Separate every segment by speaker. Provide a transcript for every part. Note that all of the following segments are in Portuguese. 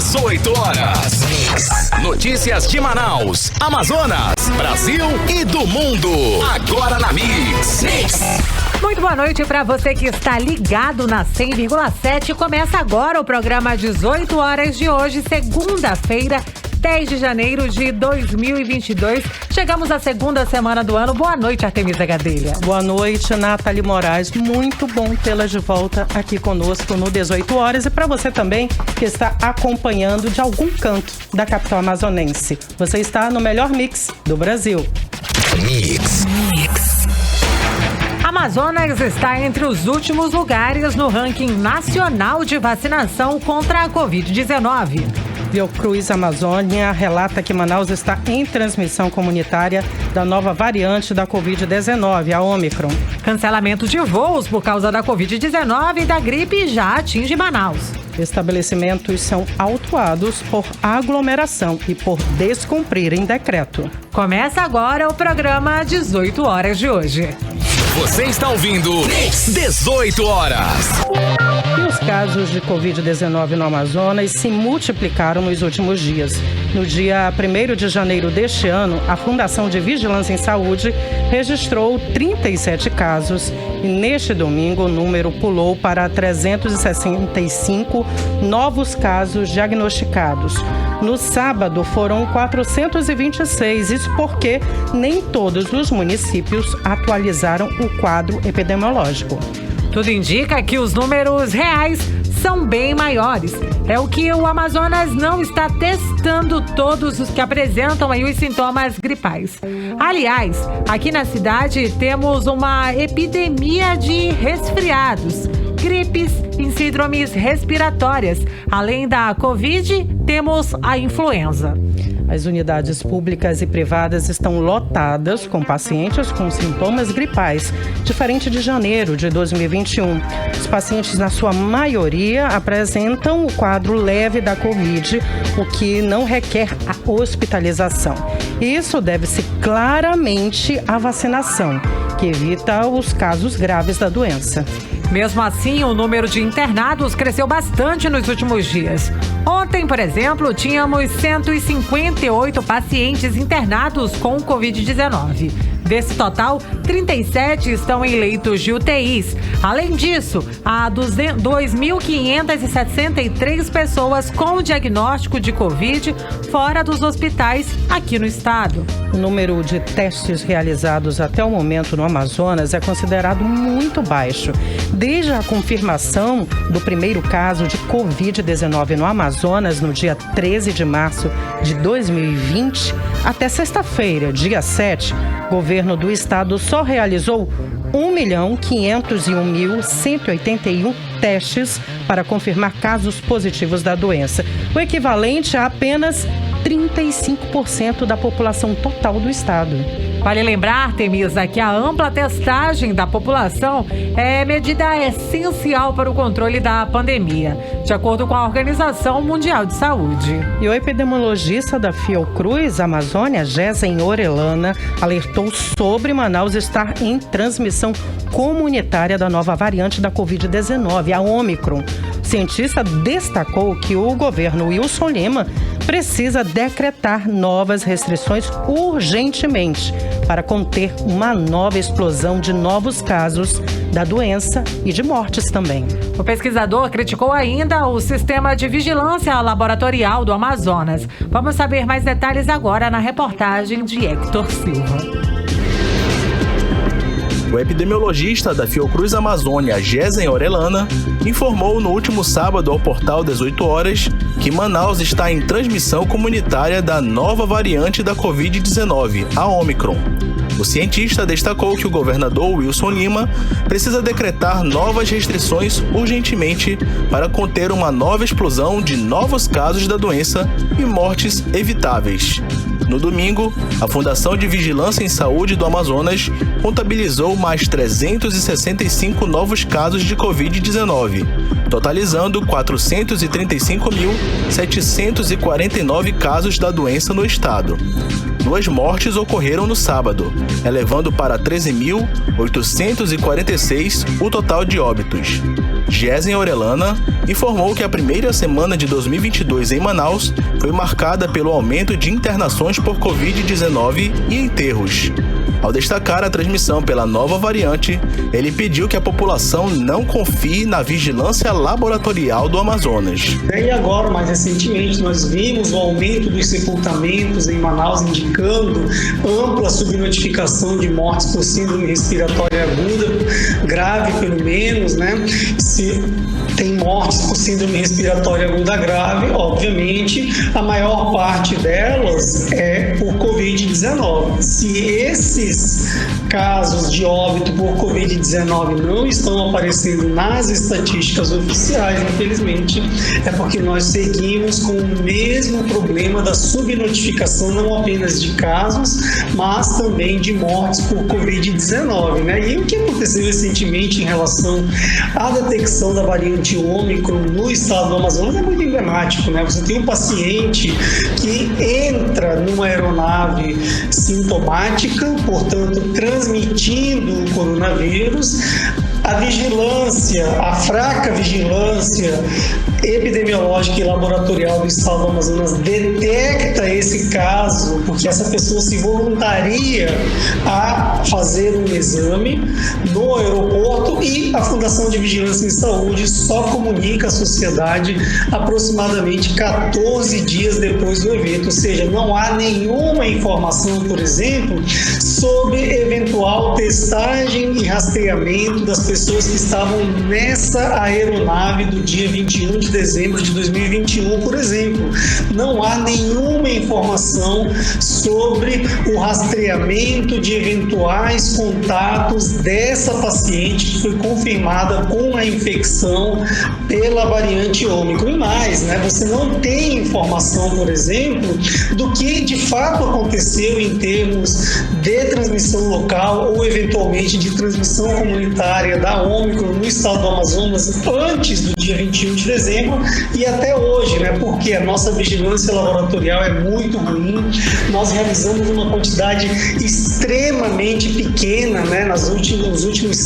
Speaker 1: 18 horas. Notícias de Manaus, Amazonas, Brasil e do mundo. Agora na Mix.
Speaker 2: Muito boa noite para você que está ligado na 100,7. Começa agora o programa 18 horas de hoje, segunda-feira, 10 de janeiro de 2022. Chegamos à segunda semana do ano. Boa noite, Artemisa Gadelha.
Speaker 3: Boa noite, Nathalie Moraes. Muito bom tê-la de volta aqui conosco no 18 horas. E para você também que está acompanhando de algum canto da capital amazonense. Você está no melhor mix do Brasil.
Speaker 1: Mix.
Speaker 2: Amazonas está entre os últimos lugares no ranking nacional de vacinação contra a Covid-19.
Speaker 3: Fiocruz Amazônia relata que Manaus está em transmissão comunitária da nova variante da Covid-19, a Ômicron.
Speaker 2: Cancelamento de voos por causa da Covid-19 e da gripe já atinge Manaus.
Speaker 3: Estabelecimentos são autuados por aglomeração e por descumprirem decreto.
Speaker 2: Começa agora o programa 18 horas de hoje.
Speaker 1: Você está ouvindo 18 horas.
Speaker 3: E os casos de Covid-19 no Amazonas se multiplicaram nos últimos dias. No dia 1º de janeiro deste ano, a Fundação de Vigilância em Saúde registrou 37 casos e neste domingo o número pulou para 365 novos casos diagnosticados. No sábado foram 426, isso porque nem todos os municípios atualizaram o quadro epidemiológico.
Speaker 2: Tudo indica que os números reais são bem maiores. É o que o Amazonas não está testando todos os que apresentam aí os sintomas gripais. Aliás, aqui na cidade temos uma epidemia de resfriados, gripes e síndromes respiratórias. Além da Covid, temos a influenza.
Speaker 3: As unidades públicas e privadas estão lotadas com pacientes com sintomas gripais, diferente de janeiro de 2021. Os pacientes, na sua maioria, apresentam o quadro leve da Covid, o que não requer a hospitalização. Isso deve-se claramente à vacinação, que evita os casos graves da doença.
Speaker 2: Mesmo assim, o número de internados cresceu bastante nos últimos dias. Ontem, por exemplo, tínhamos 158 pacientes internados com Covid-19. Desse total, 37 estão em leitos de UTIs. Além disso, há 2.563 pessoas com diagnóstico de Covid fora dos hospitais aqui no estado.
Speaker 3: O número de testes realizados até o momento no Amazonas é considerado muito baixo. Desde a confirmação do primeiro caso de Covid-19 no Amazonas, no dia 13 de março de 2020, até sexta-feira, dia 7, o governo do estado só realizou 1.501.181 testes para confirmar casos positivos da doença, o equivalente a apenas 35% da população total do estado.
Speaker 2: Vale lembrar, Temisa, que a ampla testagem da população é medida essencial para o controle da pandemia, de acordo com a Organização Mundial de Saúde.
Speaker 3: E o epidemiologista da Fiocruz Amazônia, Gesen Orellana, alertou sobre Manaus estar em transmissão comunitária da nova variante da Covid-19, a Ômicron. O cientista destacou que o governo Wilson Lima precisa decretar novas restrições urgentemente para conter uma nova explosão de novos casos da doença e de mortes também.
Speaker 2: O pesquisador criticou ainda o sistema de vigilância laboratorial do Amazonas. Vamos saber mais detalhes agora na reportagem de Hector Silva.
Speaker 4: O epidemiologista da Fiocruz Amazônia, Gesen Orellana, informou no último sábado ao portal 18 horas que Manaus está em transmissão comunitária da nova variante da Covid-19, a Ômicron. O cientista destacou que o governador Wilson Lima precisa decretar novas restrições urgentemente para conter uma nova explosão de novos casos da doença e mortes evitáveis. No domingo, a Fundação de Vigilância em Saúde do Amazonas contabilizou mais 365 novos casos de Covid-19, totalizando 435.749 casos da doença no estado. 2 mortes ocorreram no sábado, elevando para 13.846 o total de óbitos. Gésen Orellana informou que a primeira semana de 2022 em Manaus foi marcada pelo aumento de internações por Covid-19 e enterros. Ao destacar a transmissão pela nova variante, ele pediu que a população não confie na vigilância laboratorial do Amazonas.
Speaker 5: E agora, mais recentemente, nós vimos o aumento dos sepultamentos em Manaus, indicando ampla subnotificação de mortes por síndrome respiratória aguda, grave pelo menos, né? Se tem mortes por síndrome respiratória aguda grave, obviamente, a maior parte delas é por Covid-19. Se esses casos de óbito por Covid-19 não estão aparecendo nas estatísticas oficiais, infelizmente, é porque nós seguimos com o mesmo problema da subnotificação, não apenas de casos, mas também de mortes por Covid-19, né? E o que aconteceu recentemente em relação à detecção da variante Ômicron no estado do Amazonas é muito emblemático, né? Você tem um paciente que entra numa aeronave sintomática, portanto, transmitindo o coronavírus. A vigilância, a fraca vigilância epidemiológica e laboratorial do estado do Amazonas detecta esse caso, porque essa pessoa se voluntaria a fazer um exame no aeroporto e a Fundação de Vigilância em Saúde só comunica à sociedade aproximadamente 14 dias depois do evento, ou seja, não há nenhuma informação, por exemplo, sobre eventual testagem e rastreamento das pessoas que estavam nessa aeronave do dia 21 de dezembro de 2021, por exemplo. Não há nenhuma informação sobre o rastreamento de eventuais contatos dessa paciente que foi confirmada com a infecção pela variante Ômicron. E mais, né, você não tem informação, por exemplo, do que de fato aconteceu em termos de transmissão local ou eventualmente de transmissão comunitária da Ômicron no estado do Amazonas antes do dia 21 de dezembro e até hoje, né? Porque a nossa vigilância laboratorial é muito ruim. Nós realizamos uma quantidade extremamente pequena, né? Nos últimos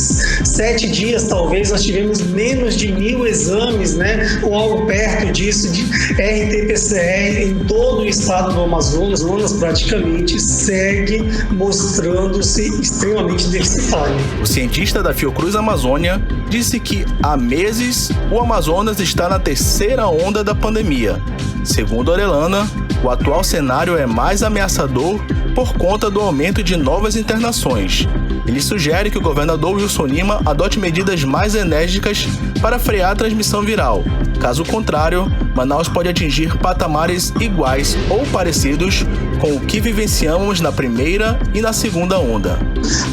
Speaker 5: 7 dias, talvez, nós tivemos menos de 1.000 exames, né? Ou algo perto disso, de RT-PCR em todo o estado do Amazonas. O Amazonas praticamente segue mostrando-se extremamente deficitário.
Speaker 4: O cientista da Fiocruz Amazônia disse que há meses o Amazonas está na terceira onda da pandemia. Segundo Orellana, o atual cenário é mais ameaçador por conta do aumento de novas internações. Ele sugere que o governador Wilson Lima adote medidas mais enérgicas para frear a transmissão viral. Caso contrário, Manaus pode atingir patamares iguais ou parecidos com o que vivenciamos na primeira e na segunda onda.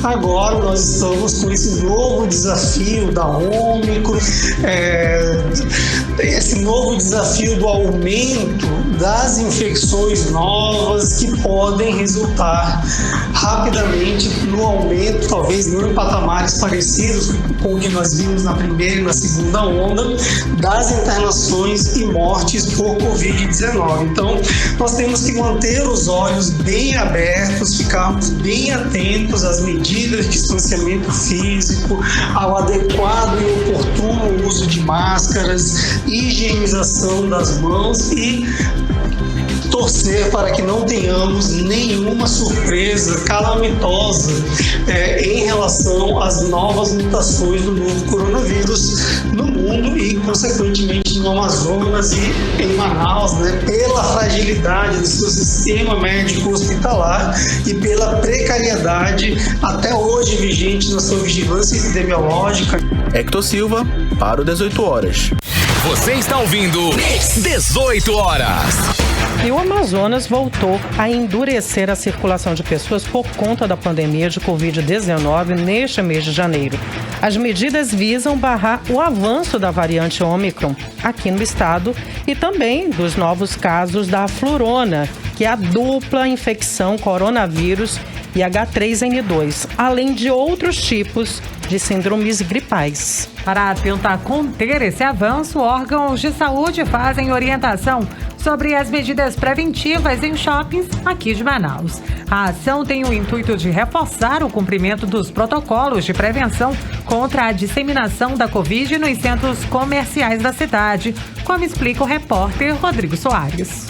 Speaker 5: Agora nós estamos com esse novo desafio da Ômicron, esse novo desafio do aumento das infecções novas que podem resultar rapidamente no aumento, talvez não em patamares parecidos com o que nós vimos na primeira e na segunda onda, das internações e mortes por Covid-19. Então, nós temos que manter os olhos bem abertos, ficarmos bem atentos às medidas de distanciamento físico, ao adequado e oportuno uso de máscaras, higienização das mãos e torcer para que não tenhamos nenhuma surpresa calamitosa em relação às novas mutações do novo coronavírus no mundo e, consequentemente, no Amazonas e em Manaus, né, pela fragilidade do seu sistema médico hospitalar e pela precariedade até hoje vigente na sua vigilância epidemiológica.
Speaker 4: Hector Silva, para o 18 horas.
Speaker 1: Você está ouvindo 18 horas.
Speaker 3: E o Amazonas voltou a endurecer a circulação de pessoas por conta da pandemia de Covid-19 neste mês de janeiro. As medidas visam barrar o avanço da variante Ômicron aqui no estado e também dos novos casos da flurona, que é a dupla infecção coronavírus e H3N2, além de outros tipos de síndromes gripais.
Speaker 2: Para tentar conter esse avanço, órgãos de saúde fazem orientação sobre as medidas preventivas em shoppings aqui de Manaus. A ação tem o intuito de reforçar o cumprimento dos protocolos de prevenção contra a disseminação da Covid nos centros comerciais da cidade, como explica o repórter Rodrigo Soares.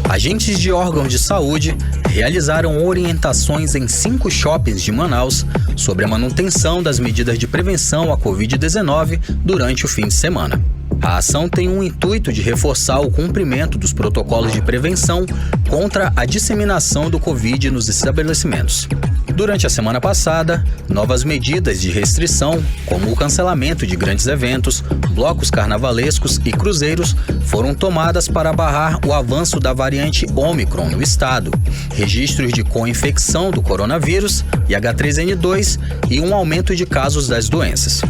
Speaker 6: Agentes de órgãos de saúde realizaram orientações em 5 shoppings de Manaus sobre a manutenção das medidas de prevenção à Covid-19 durante o fim de semana. A ação tem o intuito de reforçar o cumprimento dos protocolos de prevenção contra a disseminação do Covid nos estabelecimentos. Durante a semana passada, novas medidas de restrição, como o cancelamento de grandes eventos, blocos carnavalescos e cruzeiros, foram tomadas para barrar o avanço da variante Ômicron no estado, registros de co-infecção do coronavírus e H3N2 e um aumento de casos das doenças.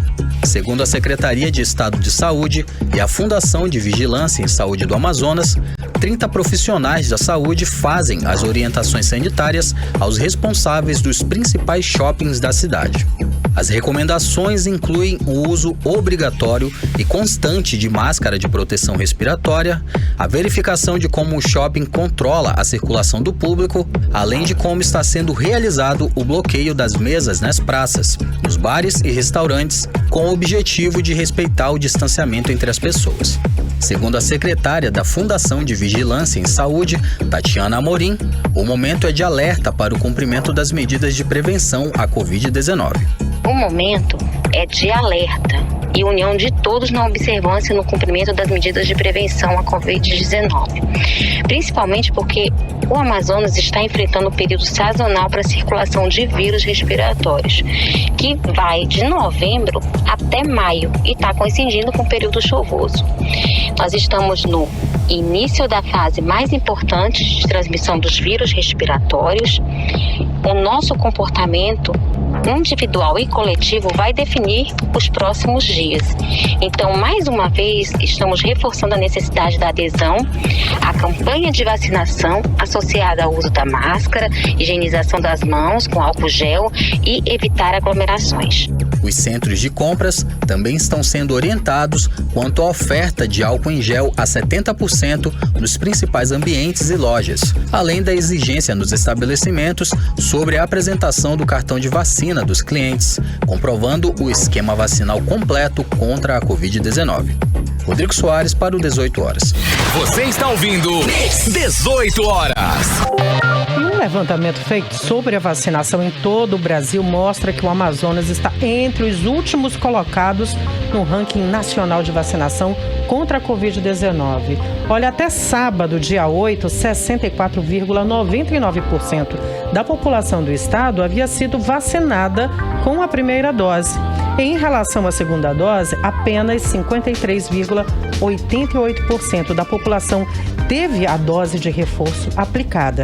Speaker 6: Segundo a Secretaria de Estado de Saúde e a Fundação de Vigilância em Saúde do Amazonas, 30 profissionais da saúde fazem as orientações sanitárias aos responsáveis dos principais shoppings da cidade. As recomendações incluem o uso obrigatório e constante de máscara de proteção respiratória, a verificação de como o shopping controla a circulação do público, além de como está sendo realizado o bloqueio das mesas nas praças, nos bares e restaurantes, com o objetivo de respeitar o distanciamento entre as pessoas. Segundo a secretária da Fundação de Vigilância em Saúde, Tatiana Amorim, o momento é de alerta para o cumprimento das medidas de prevenção à Covid-19.
Speaker 7: O momento é de alerta e união de todos na observância e no cumprimento das medidas de prevenção à Covid-19. Principalmente porque o Amazonas está enfrentando um período sazonal para a circulação de vírus respiratórios, que vai de novembro até maio e está coincidindo com o período chuvoso. Nós estamos no início da fase mais importante de transmissão dos vírus respiratórios. O nosso comportamento individual e coletivo vai definir os próximos dias. Então, mais uma vez, estamos reforçando a necessidade da adesão à campanha de vacinação associada ao uso da máscara, higienização das mãos com álcool gel e evitar aglomerações.
Speaker 6: Os centros de compras também estão sendo orientados quanto à oferta de álcool em gel a 70% nos principais ambientes e lojas, além da exigência nos estabelecimentos sobre a apresentação do cartão de vacina dos clientes, comprovando o esquema vacinal completo contra a Covid-19. Rodrigo Soares para o 18 horas.
Speaker 1: Você está ouvindo 18 horas.
Speaker 3: Um levantamento feito sobre a vacinação em todo o Brasil mostra que o Amazonas está entre os últimos colocados no ranking nacional de vacinação contra a Covid-19. Olha, até sábado, dia 8, 64,99% da população do estado havia sido vacinada com a primeira dose. Em relação à segunda dose, apenas 53,88% da população teve a dose de reforço aplicada.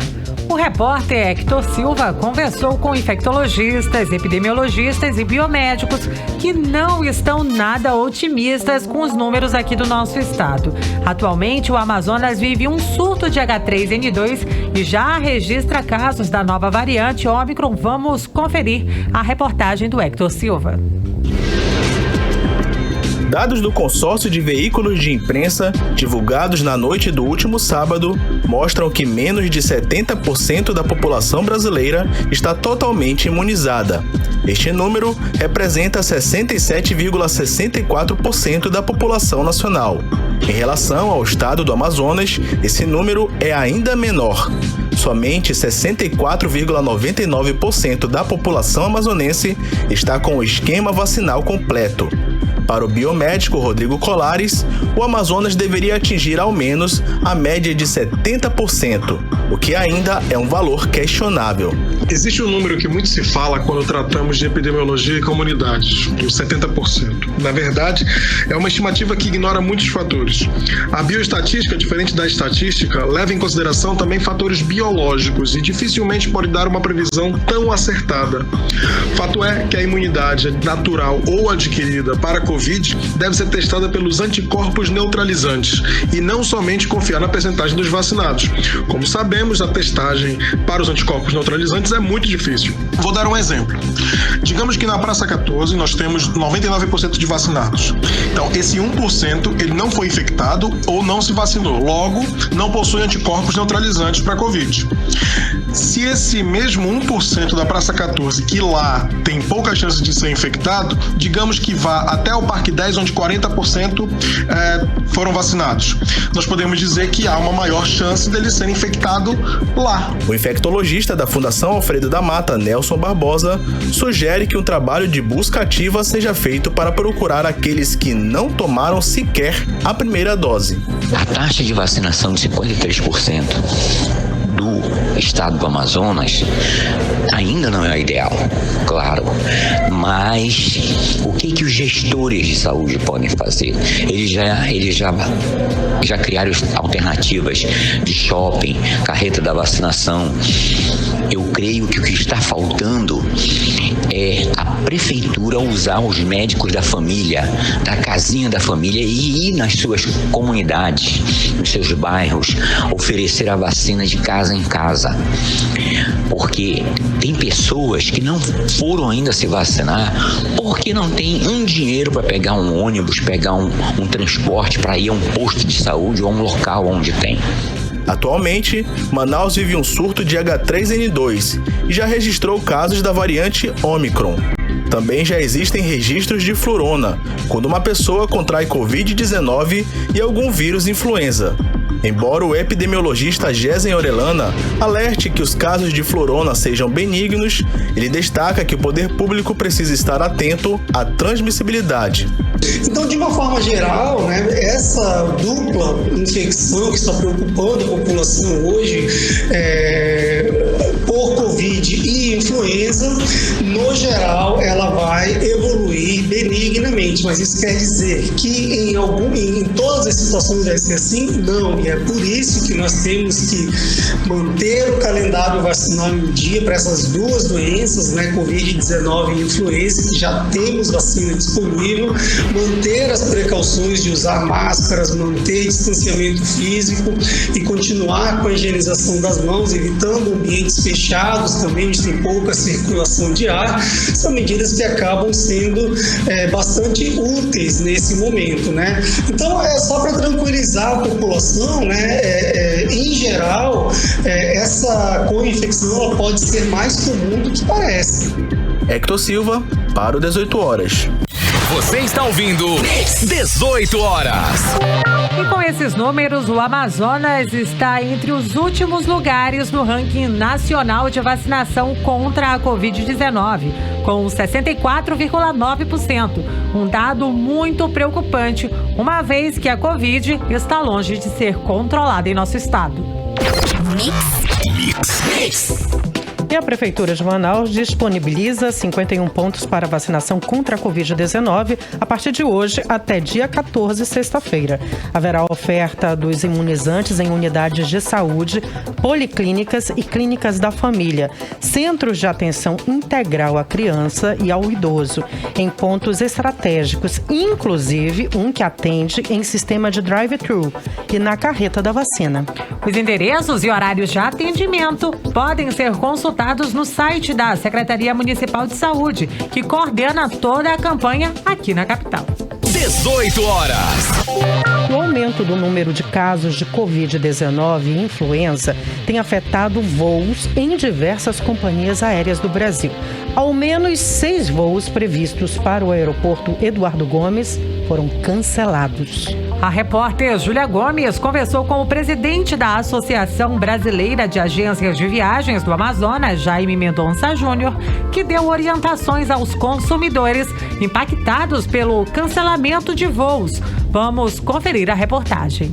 Speaker 2: O repórter Hector Silva conversou com infectologistas, epidemiologistas e biomédicos que não estão nada otimistas com os números aqui do nosso estado. Atualmente, o Amazonas vive um surto de H3N2 e já registra casos da nova variante Ômicron. Vamos conferir a reportagem do Hector Silva.
Speaker 4: Dados do consórcio de veículos de imprensa, divulgados na noite do último sábado, mostram que menos de 70% da população brasileira está totalmente imunizada. Este número representa 67,64% da população nacional. Em relação ao estado do Amazonas, esse número é ainda menor. Somente 64,99% da população amazonense está com o esquema vacinal completo. Para o biomédico Rodrigo Colares, o Amazonas deveria atingir ao menos a média de 70%, o que ainda é um valor questionável.
Speaker 8: Existe um número que muito se fala quando tratamos de epidemiologia e comunidades, os 70%. Na verdade, é uma estimativa que ignora muitos fatores. A bioestatística, diferente da estatística, leva em consideração também fatores biológicos e dificilmente pode dar uma previsão tão acertada. Fato é que a imunidade natural ou adquirida para a Covid deve ser testada pelos anticorpos neutralizantes e não somente confiar na percentagem dos vacinados. Como sabemos, a testagem para os anticorpos neutralizantes é muito difícil. Vou dar um exemplo. Digamos que na Praça 14 nós temos 99% de vacinados. Então, esse 1% ele não foi infectado ou não se vacinou. Logo, não possui anticorpos neutralizantes para a Covid. Se esse mesmo 1% da Praça 14, que lá tem pouca chance de ser infectado, digamos que vá até o Parque 10, onde 40% foram vacinados, nós podemos dizer que há uma maior chance dele ser infectado lá.
Speaker 4: O infectologista da Fundação Alfredo da Mata, Nelson Barbosa, sugere que um trabalho de busca ativa seja feito para procurar aqueles que não tomaram sequer a primeira dose.
Speaker 9: A taxa de vacinação de 53% do estado do Amazonas ainda não é a ideal, claro, mas o que os gestores de saúde podem fazer? Eles já criaram alternativas de shopping, carreta da vacinação. Eu creio que o que está faltando é a prefeitura usar os médicos da família, da casinha da família, e ir nas suas comunidades, nos seus bairros, oferecer a vacina de casa em casa. Porque tem pessoas que não foram ainda se vacinar porque não tem um dinheiro para pegar um ônibus, pegar um transporte para ir a um posto de saúde ou a um local onde tem.
Speaker 4: Atualmente, Manaus vive um surto de H3N2 e já registrou casos da variante Ômicron. Também já existem registros de florona, quando uma pessoa contrai Covid-19 e algum vírus influenza. Embora o epidemiologista Gesen Orellana alerte que os casos de florona sejam benignos, ele destaca que o poder público precisa estar atento à transmissibilidade.
Speaker 5: Então, de uma forma geral, essa dupla infecção que está preocupando a população hoje, por Covid e influenza, no geral, ela vai evoluir benignamente. Mas isso quer dizer que em todas as situações vai ser assim? Não. E é por isso que nós temos que manter o calendário vacinal em dia para essas duas doenças, Covid-19 e influenza, que já temos vacina disponível, manter as precauções de usar máscaras, manter distanciamento físico e continuar com a higienização das mãos, evitando ambientes fechados também, onde tem pouca circulação de ar, são medidas que acabam sendo bastante úteis nesse momento, Então, é só para tranquilizar a população, em geral, essa co-infecção ela pode ser mais comum do que parece.
Speaker 4: Hector Silva, para o 18 horas.
Speaker 1: Você está ouvindo 18 horas.
Speaker 2: E com esses números, o Amazonas está entre os últimos lugares no ranking nacional de vacinação contra a Covid-19, com 64,9%. Um dado muito preocupante, uma vez que a Covid está longe de ser controlada em nosso estado.
Speaker 3: E a Prefeitura de Manaus disponibiliza 51 pontos para vacinação contra a Covid-19 a partir de hoje até dia 14, sexta-feira. Haverá oferta dos imunizantes em unidades de saúde, policlínicas e clínicas da família, centros de atenção integral à criança e ao idoso, em pontos estratégicos, inclusive um que atende em sistema de drive-thru e na carreta da vacina.
Speaker 2: Os endereços e horários de atendimento podem ser consultados no site da Secretaria Municipal de Saúde, que coordena toda a campanha aqui na capital.
Speaker 1: 18 horas.
Speaker 3: O aumento do número de casos de Covid-19 e influenza tem afetado voos em diversas companhias aéreas do Brasil. Ao menos 6 voos previstos para o aeroporto Eduardo Gomes foram cancelados.
Speaker 2: A repórter Júlia Gomes conversou com o presidente da Associação Brasileira de Agências de Viagens do Amazonas, Jaime Mendonça Júnior, que deu orientações aos consumidores impactados pelo cancelamento de voos. Vamos conferir a reportagem.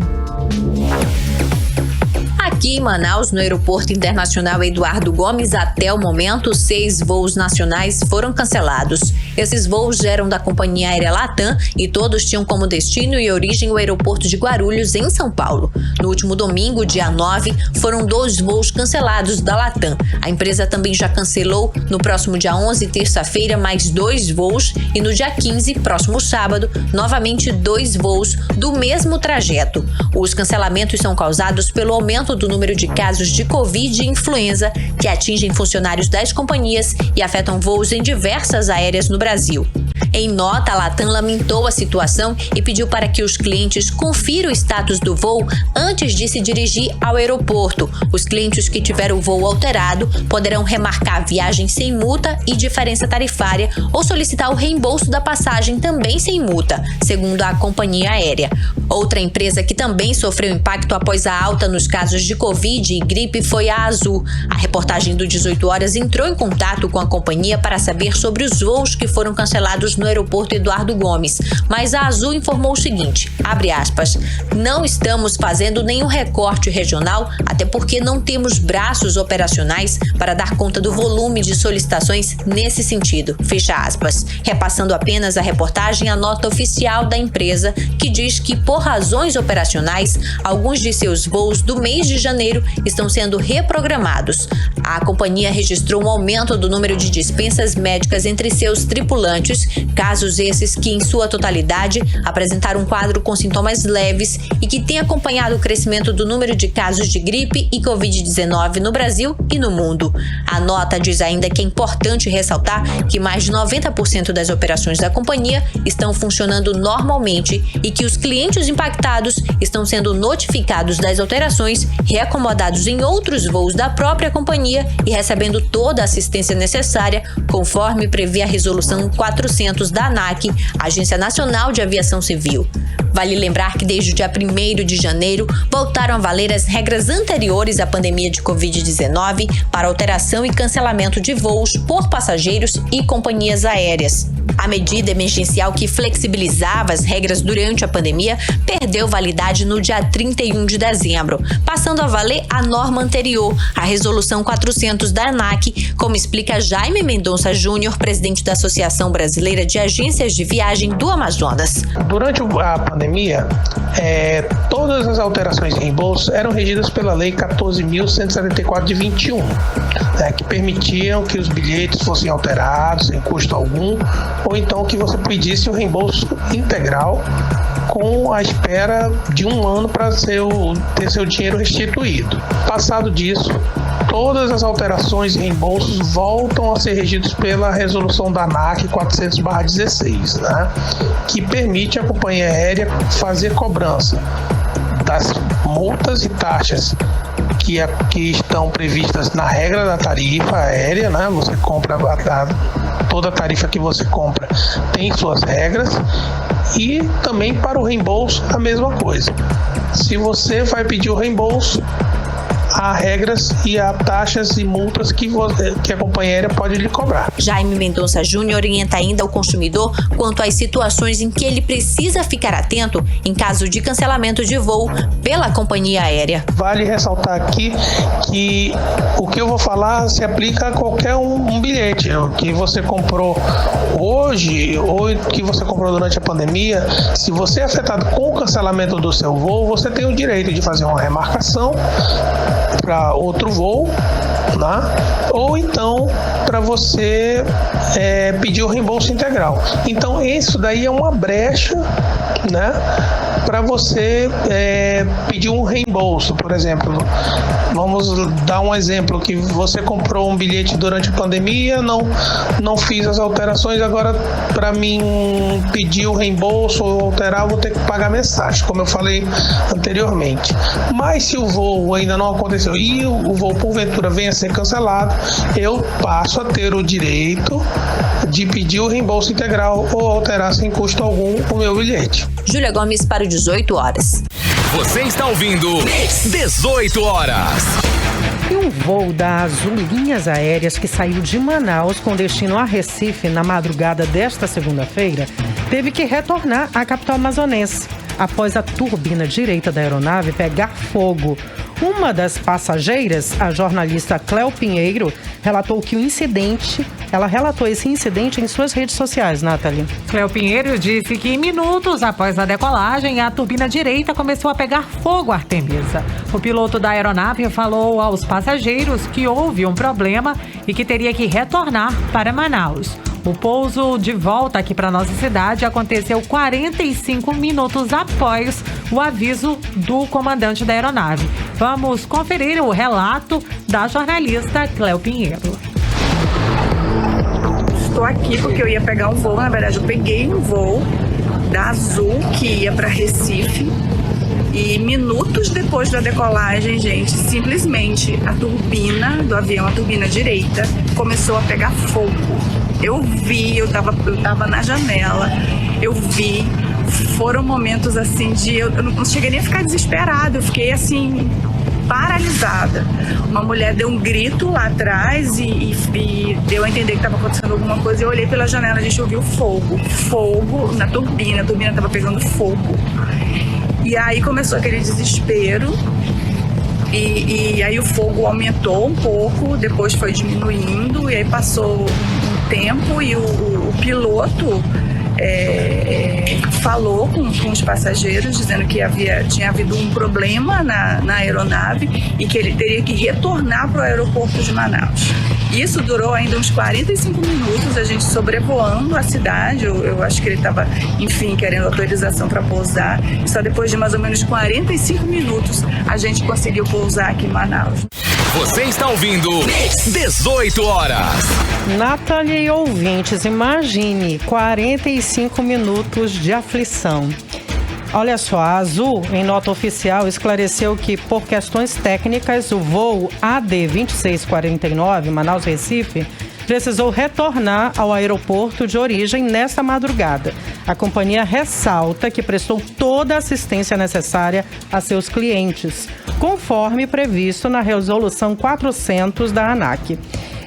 Speaker 10: Aqui em Manaus, no Aeroporto Internacional Eduardo Gomes, até o momento, 6 voos nacionais foram cancelados. Esses voos eram da companhia aérea Latam e todos tinham como destino e origem o aeroporto de Guarulhos, em São Paulo. No último domingo, dia 9, foram 2 voos cancelados da Latam. A empresa também já cancelou no próximo dia 11, terça-feira, mais 2 voos e no dia 15, próximo sábado, novamente 2 voos do mesmo trajeto. Os cancelamentos são causados pelo aumento do número de casos de Covid e influenza que atingem funcionários das companhias e afetam voos em diversas aéreas no Brasil. Em nota, a Latam lamentou a situação e pediu para que os clientes confiram o status do voo antes de se dirigir ao aeroporto. Os clientes que tiveram o voo alterado poderão remarcar a viagem sem multa e diferença tarifária ou solicitar o reembolso da passagem também sem multa, segundo a companhia aérea. Outra empresa que também sofreu impacto após a alta nos casos de Covid e gripe foi a Azul. A reportagem do 18 Horas entrou em contato com a companhia para saber sobre os voos que foram cancelados no aeroporto Eduardo Gomes, mas a Azul informou o seguinte, abre aspas, não estamos fazendo nenhum recorte regional, até porque não temos braços operacionais para dar conta do volume de solicitações nesse sentido, fecha aspas, repassando apenas a reportagem à nota oficial da empresa, que diz que, por razões operacionais, alguns de seus voos do mês de janeiro estão sendo reprogramados. A companhia registrou um aumento do número de dispensas médicas entre seus tripulantes, casos esses que, em sua totalidade, apresentaram um quadro com sintomas leves e que tem acompanhado o crescimento do número de casos de gripe e Covid-19 no Brasil e no mundo. A nota diz ainda que é importante ressaltar que mais de 90% das operações da companhia estão funcionando normalmente e que os clientes impactados estão sendo notificados das alterações, reacomodados em outros voos da própria companhia e recebendo toda a assistência necessária, conforme prevê a Resolução 400 da ANAC, Agência Nacional de Aviação Civil. Vale lembrar que desde o dia 1º de janeiro voltaram a valer as regras anteriores à pandemia de Covid-19 para alteração e cancelamento de voos por passageiros e companhias aéreas. A medida emergencial que flexibilizava as regras durante a pandemia perdeu validade no dia 31 de dezembro, passando a valer a norma anterior, a Resolução 400 da ANAC, como explica Jaime Mendonça Júnior, presidente da Associação Brasileira de Agências de Viagem do Amazonas.
Speaker 11: Durante a pandemia, todas as alterações de reembolso eram regidas pela Lei 14.174 de 21, que permitiam que os bilhetes fossem alterados sem custo algum, ou então que você pedisse o reembolso integral com a espera de 1 ano para ter seu dinheiro restituído. Passado disso, todas as alterações e reembolsos voltam a ser regidos pela resolução da ANAC 400/16, que permite à companhia aérea fazer cobrança das multas e taxas que estão previstas na regra da tarifa aérea, Você compra toda a tarifa que você compra tem suas regras, e também para o reembolso a mesma coisa. Se você vai pedir o reembolso, há regras e há taxas e multas que a companhia aérea pode lhe cobrar.
Speaker 10: Jaime Mendonça Júnior orienta ainda o consumidor quanto às situações em que ele precisa ficar atento em caso de cancelamento de voo pela companhia aérea.
Speaker 11: Vale ressaltar aqui que o que eu vou falar se aplica a qualquer um bilhete. O que você comprou hoje ou que você comprou durante a pandemia, se você é afetado com o cancelamento do seu voo, você tem o direito de fazer uma remarcação para outro voo, ou então para você pedir o reembolso integral. Então isso daí é uma brecha, para você pedir um reembolso. Por exemplo, vamos dar um exemplo, que você comprou um bilhete durante a pandemia, não fiz as alterações, agora para mim pedir o reembolso ou alterar, eu vou ter que pagar mensagem, como eu falei anteriormente. Mas se o voo ainda não aconteceu e o voo porventura venha a ser cancelado, eu passo a ter o direito de pedir o reembolso integral ou alterar sem custo algum o meu bilhete.
Speaker 10: Júlia Gomes para o 18 Horas.
Speaker 1: Você está ouvindo 18 Horas.
Speaker 3: E um voo da Azul Linhas Aéreas que saiu de Manaus com destino a Recife na madrugada desta segunda-feira teve que retornar à capital amazonense após a turbina direita da aeronave pegar fogo. Uma das passageiras, a jornalista Cléo Pinheiro, relatou esse incidente em suas redes sociais, Nathalie.
Speaker 2: Cléo Pinheiro disse que minutos após a decolagem, a turbina direita começou a pegar fogo à Artemisa. O piloto da aeronave falou aos passageiros que houve um problema e que teria que retornar para Manaus. O pouso de volta aqui para nossa cidade aconteceu 45 minutos após o aviso do comandante da aeronave. Vamos conferir o relato da jornalista Cléo Pinheiro.
Speaker 12: Estou aqui porque eu ia pegar um voo, na verdade eu peguei um voo da Azul que ia para Recife. E minutos depois da decolagem, gente, simplesmente a turbina do avião, a turbina direita, começou a pegar fogo. Eu vi, eu tava na janela, eu vi, foram momentos assim de... Eu não cheguei nem a ficar desesperada, eu fiquei assim, paralisada. Uma mulher deu um grito lá atrás e deu a entender que estava acontecendo alguma coisa. Eu olhei pela janela, a gente ouviu fogo na turbina, a turbina estava pegando fogo. E aí começou aquele desespero e aí o fogo aumentou um pouco, depois foi diminuindo e aí passou um tempo e o piloto falou com os passageiros dizendo que tinha havido um problema na aeronave e que ele teria que retornar para o aeroporto de Manaus. Isso durou ainda uns 45 minutos, a gente sobrevoando a cidade. Eu acho que ele estava, enfim, querendo autorização para pousar. E só depois de mais ou menos 45 minutos a gente conseguiu pousar aqui em Manaus.
Speaker 1: Você está ouvindo 18 horas.
Speaker 3: Nathalie, ouvintes, imagine 45 minutos de aflição. Olha só, a Azul, em nota oficial, esclareceu que, por questões técnicas, o voo AD2649, Manaus-Recife, precisou retornar ao aeroporto de origem nesta madrugada. A companhia ressalta que prestou toda a assistência necessária a seus clientes, conforme previsto na Resolução 400 da ANAC,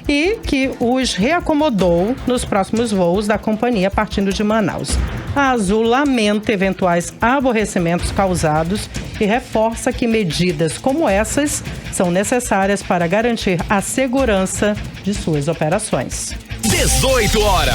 Speaker 3: e que os reacomodou nos próximos voos da companhia partindo de Manaus. A Azul lamenta eventuais aborrecimentos causados e reforça que medidas como essas são necessárias para garantir a segurança de suas operações.
Speaker 1: 18 horas.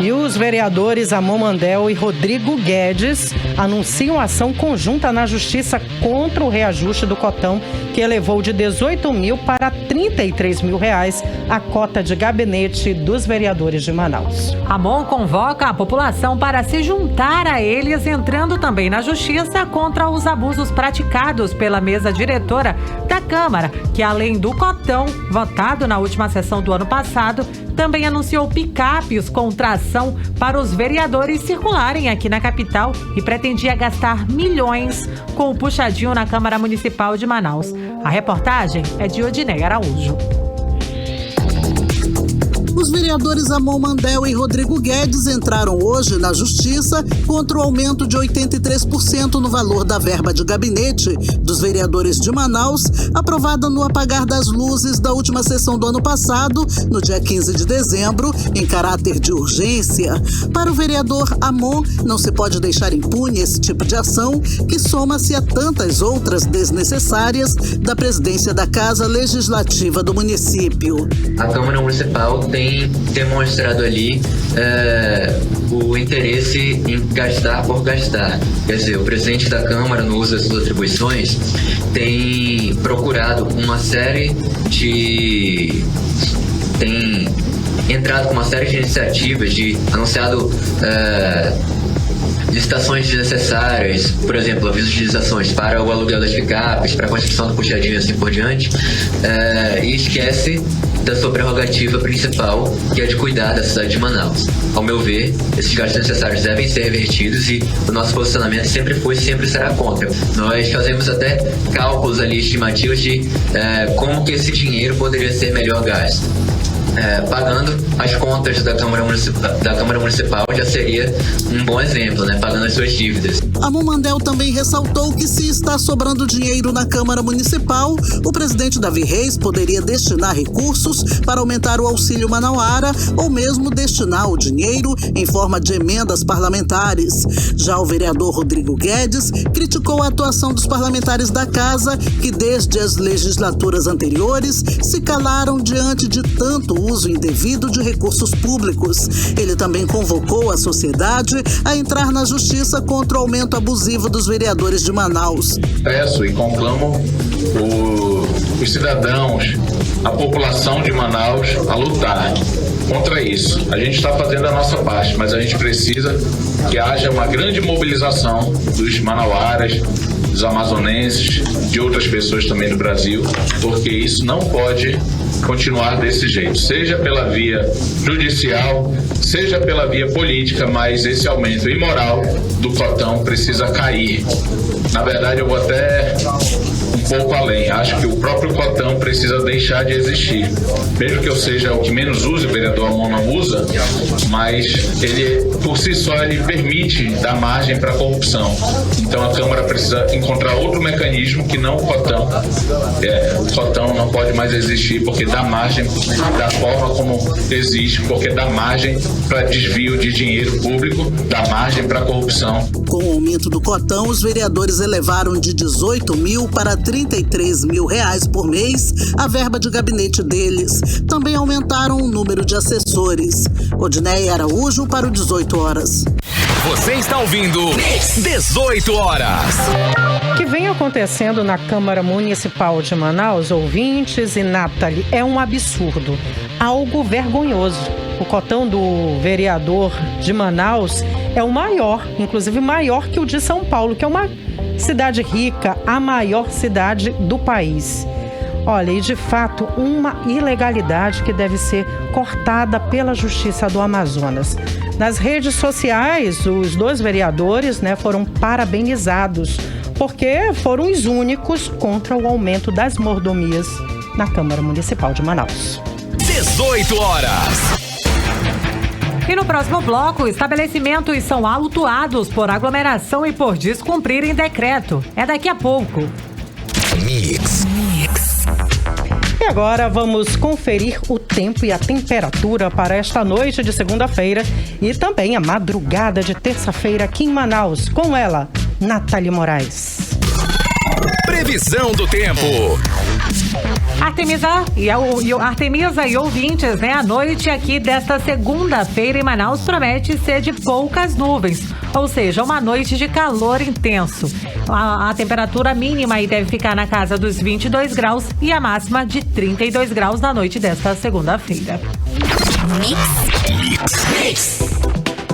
Speaker 3: E os vereadores Amon Mandel e Rodrigo Guedes anunciam ação conjunta na Justiça contra o reajuste do cotão, que elevou de 18 mil para 33 mil reais a cota de gabinete dos vereadores de Manaus.
Speaker 2: Amon convoca a população para se juntar a eles, entrando também na Justiça contra os abusos praticados pela mesa diretora da Câmara, que além do cotão votado na última sessão do ano passado, também anunciou picapes com tração para os vereadores circularem aqui na capital e pretendia gastar milhões com o puxadinho na Câmara Municipal de Manaus. A reportagem é de Odinei Araújo.
Speaker 13: Os vereadores Amon Mandel e Rodrigo Guedes entraram hoje na Justiça contra o aumento de 83% no valor da verba de gabinete dos vereadores de Manaus, aprovada no apagar das luzes da última sessão do ano passado, no dia 15 de dezembro, em caráter de urgência. Para o vereador Amon, não se pode deixar impune esse tipo de ação, que soma-se a tantas outras desnecessárias da presidência da Casa Legislativa do município.
Speaker 14: A Câmara Municipal tem demonstrado ali o interesse em gastar por gastar. Quer dizer, o presidente da Câmara, no uso das suas atribuições, tem procurado uma série de... tem entrado com uma série de iniciativas, anunciado licitações desnecessárias, por exemplo, avisos de licitações para o aluguel das picapes, para a construção do puxadinho e assim por diante, e esquece da sua prerrogativa principal, que é de cuidar da cidade de Manaus. Ao meu ver, esses gastos necessários devem ser revertidos e o nosso posicionamento sempre foi e sempre será contra. Nós fazemos até cálculos ali, estimativas de como que esse dinheiro poderia ser melhor gasto. pagando as contas da Câmara Municipal já seria um bom exemplo, né? Pagando as suas dívidas.
Speaker 13: A Momandel também ressaltou que, se está sobrando dinheiro na Câmara Municipal, o presidente Davi Reis poderia destinar recursos para aumentar o auxílio manauara ou mesmo destinar o dinheiro em forma de emendas parlamentares. Já o vereador Rodrigo Guedes criticou a atuação dos parlamentares da casa, que desde as legislaturas anteriores se calaram diante de tanto uso indevido de recursos públicos. Ele também convocou a sociedade a entrar na justiça contra o aumento abusivo dos vereadores de Manaus.
Speaker 15: Peço e conclamo os cidadãos, a população de Manaus a lutar contra isso. A gente está fazendo a nossa parte, mas a gente precisa que haja uma grande mobilização dos manauaras, dos amazonenses, de outras pessoas também do Brasil, porque isso não pode continuar desse jeito, seja pela via judicial, seja pela via política, mas esse aumento imoral do cotão precisa cair. Na verdade, eu vou até um pouco além. Acho que o próprio cotão precisa deixar de existir. Mesmo que eu seja o que menos use, o vereador Amon não usa, mas ele, por si só, ele permite dar margem para a corrupção. Então a Câmara precisa encontrar outro mecanismo que não o cotão. O cotão não pode mais existir porque dá margem da forma como existe, porque dá margem para desvio de dinheiro público, dá margem para corrupção.
Speaker 13: Com o aumento do cotão, os vereadores elevaram de 18 mil para 33 mil reais por mês a verba de gabinete deles. Também aumentaram o número de assessores. Odneia Araújo para o 18 horas.
Speaker 1: Você está ouvindo 18 horas.
Speaker 3: O que vem acontecendo na Câmara Municipal de Manaus, ouvintes e Nathalie, é um absurdo, algo vergonhoso. O cotão do vereador de Manaus é o maior, inclusive maior que o de São Paulo, que é uma cidade rica, a maior cidade do país. Olha, e de fato, uma ilegalidade que deve ser cortada pela Justiça do Amazonas. Nas redes sociais, os dois vereadores, foram parabenizados, porque foram os únicos contra o aumento das mordomias na Câmara Municipal de Manaus.
Speaker 1: 18 horas.
Speaker 2: E no próximo bloco, estabelecimentos são autuados por aglomeração e por descumprirem decreto. É daqui a pouco.
Speaker 1: Mix.
Speaker 3: E agora vamos conferir o tempo e a temperatura para esta noite de segunda-feira e também a madrugada de terça-feira aqui em Manaus. Com ela, Nathalie Moraes.
Speaker 1: Previsão do tempo.
Speaker 2: Artemisa e ouvintes, a noite aqui desta segunda-feira em Manaus promete ser de poucas nuvens, ou seja, uma noite de calor intenso. A temperatura mínima aí deve ficar na casa dos 22 graus e a máxima de 32 graus na noite desta segunda-feira.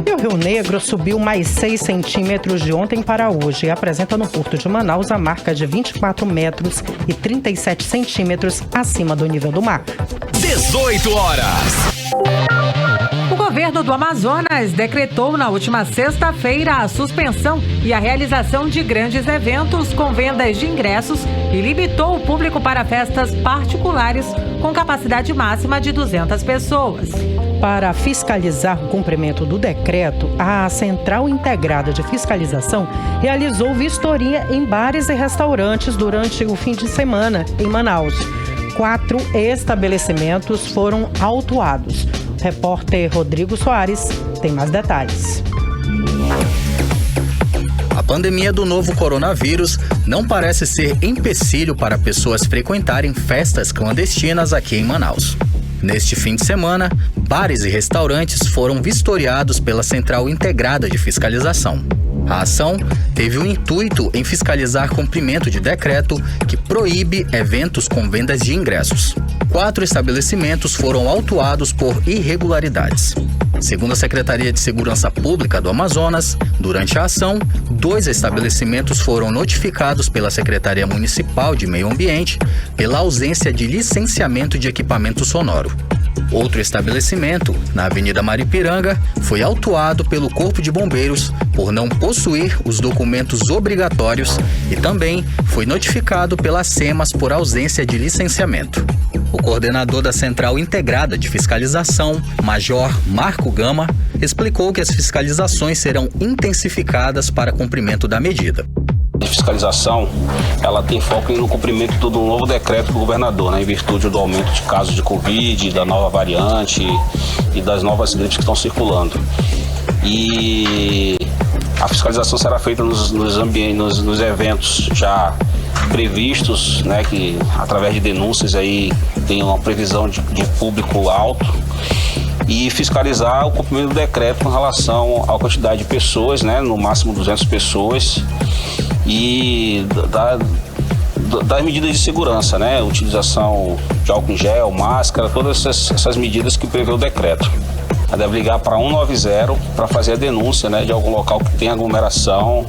Speaker 3: E o Rio Negro subiu mais 6 centímetros de ontem para hoje e apresenta no Porto de Manaus a marca de 24 metros e 37 centímetros acima do nível do mar.
Speaker 1: 18 horas.
Speaker 2: O governo do Amazonas decretou na última sexta-feira a suspensão e a realização de grandes eventos com vendas de ingressos e limitou o público para festas particulares com capacidade máxima de 200 pessoas.
Speaker 3: Para fiscalizar o cumprimento do decreto, a Central Integrada de Fiscalização realizou vistoria em bares e restaurantes durante o fim de semana em Manaus. 4 estabelecimentos foram autuados. O repórter Rodrigo Soares tem mais detalhes.
Speaker 6: A pandemia do novo coronavírus não parece ser empecilho para pessoas frequentarem festas clandestinas aqui em Manaus. Neste fim de semana, bares e restaurantes foram vistoriados pela Central Integrada de Fiscalização. A ação teve o intuito em fiscalizar cumprimento de decreto que proíbe eventos com vendas de ingressos. 4 estabelecimentos foram autuados por irregularidades. Segundo a Secretaria de Segurança Pública do Amazonas, durante a ação, 2 estabelecimentos foram notificados pela Secretaria Municipal de Meio Ambiente pela ausência de licenciamento de equipamento sonoro. Outro estabelecimento, na Avenida Maripiranga, foi autuado pelo Corpo de Bombeiros por não possuir os documentos obrigatórios e também foi notificado pela SEMAS por ausência de licenciamento. O coordenador da Central Integrada de Fiscalização, Major Marco Gama, explicou que as fiscalizações serão intensificadas para cumprimento da medida.
Speaker 16: A fiscalização, ela tem foco no cumprimento do novo decreto do governador, né, em virtude do aumento de casos de Covid, da nova variante e das novas gripes que estão circulando. E a fiscalização será feita nos eventos já previstos, né, que através de denúncias aí tem uma previsão de público alto, e fiscalizar o cumprimento do decreto com relação à quantidade de pessoas, né, no máximo 200 pessoas, e das medidas de segurança, né, utilização de álcool em gel, máscara, todas essas medidas que prevê o decreto. Ela deve ligar para 190 para fazer a denúncia, né, de algum local que tem aglomeração,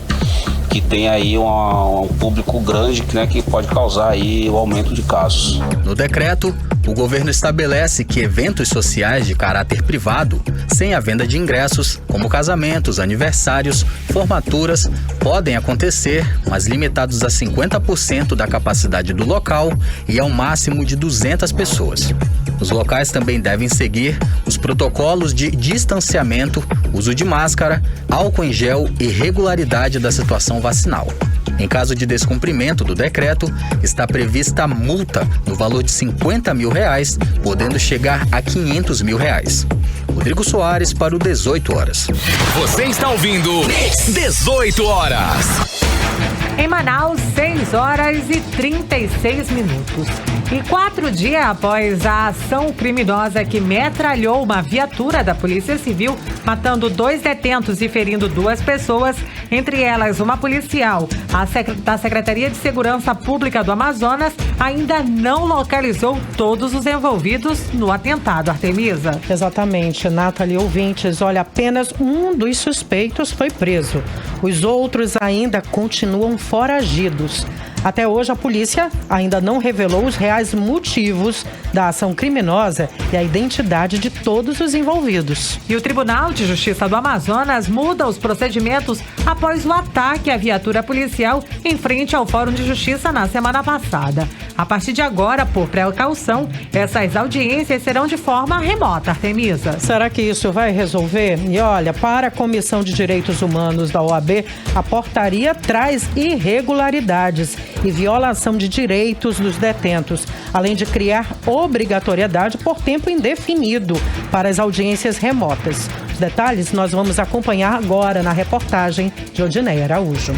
Speaker 16: que tem aí um público grande, né, que pode causar aí o aumento de casos.
Speaker 6: No decreto, o governo estabelece que eventos sociais de caráter privado, sem a venda de ingressos, como casamentos, aniversários, formaturas, podem acontecer, mas limitados a 50% da capacidade do local e ao máximo de 200 pessoas. Os locais também devem seguir os protocolos de distanciamento, uso de máscara, álcool em gel e regularidade da situação vacinal. Em caso de descumprimento do decreto, está prevista multa no valor de R$50 mil, podendo chegar a R$500 mil. Rodrigo Soares para o 18 Horas.
Speaker 1: Você está ouvindo 18 Horas.
Speaker 2: Em Manaus, 6 horas e 36 minutos. E 4 dias após a ação criminosa que metralhou uma viatura da Polícia Civil, matando 2 detentos e ferindo 2 pessoas, entre elas uma policial, da Secretaria de Segurança Pública do Amazonas ainda não localizou todos os envolvidos no atentado, Artemisa.
Speaker 3: Exatamente, Nathalie, ouvintes. Olha, apenas um dos suspeitos foi preso. Os outros ainda continuam foragidos. Até hoje, a polícia ainda não revelou os reais motivos da ação criminosa e a identidade de todos os envolvidos.
Speaker 2: E o Tribunal de Justiça do Amazonas muda os procedimentos após o ataque à viatura policial em frente ao Fórum de Justiça na semana passada. A partir de agora, por precaução, essas audiências serão de forma remota, Artemisa.
Speaker 3: Será que isso vai resolver? E olha, para a Comissão de Direitos Humanos da OAB, a portaria traz irregularidades e violação de direitos dos detentos, além de criar obrigatoriedade por tempo indefinido para as audiências remotas. Os detalhes nós vamos acompanhar agora na reportagem de Odineia Araújo.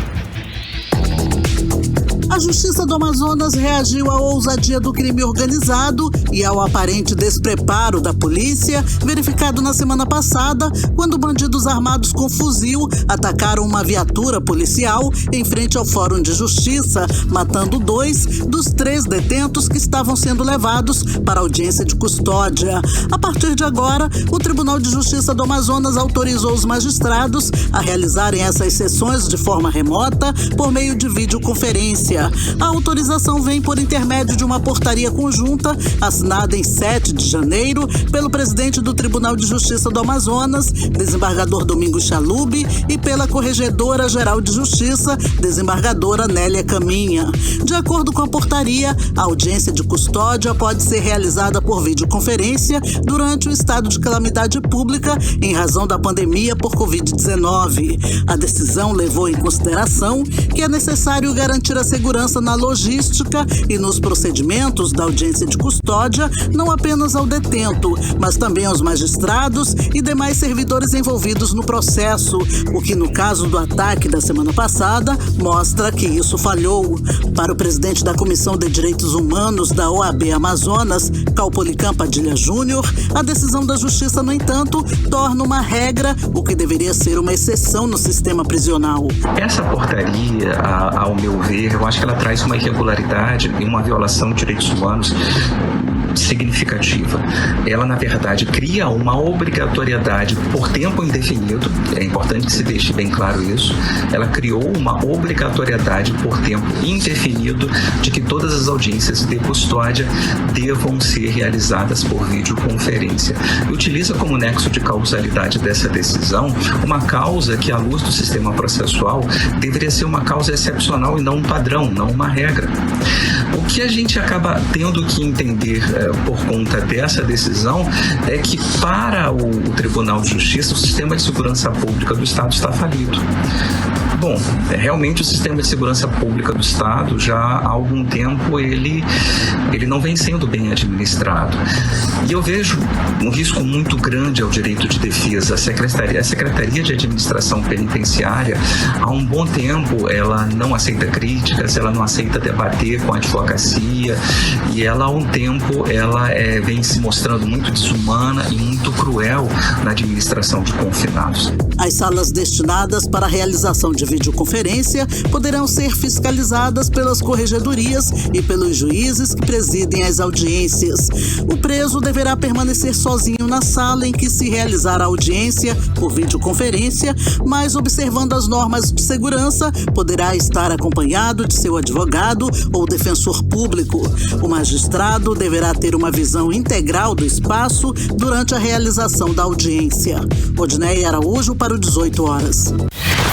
Speaker 13: A Justiça do Amazonas reagiu à ousadia do crime organizado e ao aparente despreparo da polícia, verificado na semana passada, quando bandidos armados com fuzil atacaram uma viatura policial em frente ao Fórum de Justiça, matando 2 dos 3 detentos que estavam sendo levados para audiência de custódia. A partir de agora, o Tribunal de Justiça do Amazonas autorizou os magistrados a realizarem essas sessões de forma remota por meio de videoconferência. A autorização vem por intermédio de uma portaria conjunta assinada em 7 de janeiro pelo presidente do Tribunal de Justiça do Amazonas, desembargador Domingos Chalub, e pela Corregedora-Geral de Justiça, desembargadora Nélia Caminha. De acordo com a portaria, a audiência de custódia pode ser realizada por videoconferência durante o estado de calamidade pública em razão da pandemia por Covid-19. A decisão levou em consideração que é necessário garantir a segurança na logística e nos procedimentos da audiência de custódia, não apenas ao detento, mas também aos magistrados e demais servidores envolvidos no processo, o que no caso do ataque da semana passada mostra que isso falhou. Para o presidente da Comissão de Direitos Humanos da OAB Amazonas, Caupolicán Padilha Júnior, a decisão da Justiça, no entanto, torna uma regra, o que deveria ser uma exceção no sistema prisional.
Speaker 17: Essa portaria, ao meu ver, eu acho que ela traz uma irregularidade e uma violação de direitos humanos significativa. Ela, na verdade, cria uma obrigatoriedade por tempo indefinido, é importante que se deixe bem claro isso. Ela criou uma obrigatoriedade por tempo indefinido de que todas as audiências de custódia devam ser realizadas por videoconferência. E utiliza como nexo de causalidade dessa decisão uma causa que, à luz do sistema processual, deveria ser uma causa excepcional e não um padrão, não uma regra. O que a gente acaba tendo que entender por conta dessa decisão é que, para o Tribunal de Justiça, o sistema de segurança pública do Estado está falido. Bom, realmente o sistema de segurança pública do Estado, já há algum tempo, ele não vem sendo bem administrado. E eu vejo um risco muito grande ao direito de defesa. A Secretaria de Administração Penitenciária, há um bom tempo, ela não aceita críticas, ela não aceita debater com a advocacia, e ela, há um tempo, ela vem se mostrando muito desumana e muito cruel na administração de confinados.
Speaker 13: As salas destinadas para a realização de videoconferência poderão ser fiscalizadas pelas corregedorias e pelos juízes que presidem as audiências. O preso deverá permanecer sozinho na sala em que se realizar a audiência por videoconferência, mas, observando as normas de segurança, poderá estar acompanhado de seu advogado ou defensor público. O magistrado deverá ter uma visão integral do espaço durante a realização da audiência. Odneia Araújo para o 18 horas.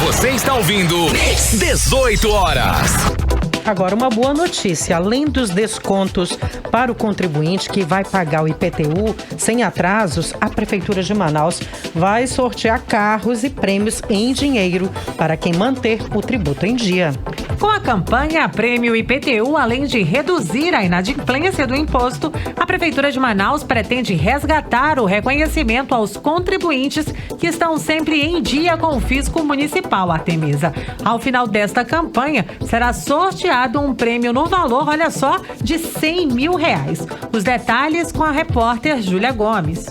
Speaker 1: Você está ouvindo 18 horas.
Speaker 3: Agora, uma boa notícia. Além dos descontos para o contribuinte que vai pagar o IPTU sem atrasos, a Prefeitura de Manaus vai sortear carros e prêmios em dinheiro para quem manter o tributo em dia.
Speaker 2: Com a campanha Prêmio IPTU, além de reduzir a inadimplência do imposto, a Prefeitura de Manaus pretende resgatar o reconhecimento aos contribuintes que estão sempre em dia com o fisco municipal, Artemisa. Ao final desta campanha, será sorteado um prêmio no valor, olha só, de R$100 mil. Os detalhes com a repórter Júlia Gomes.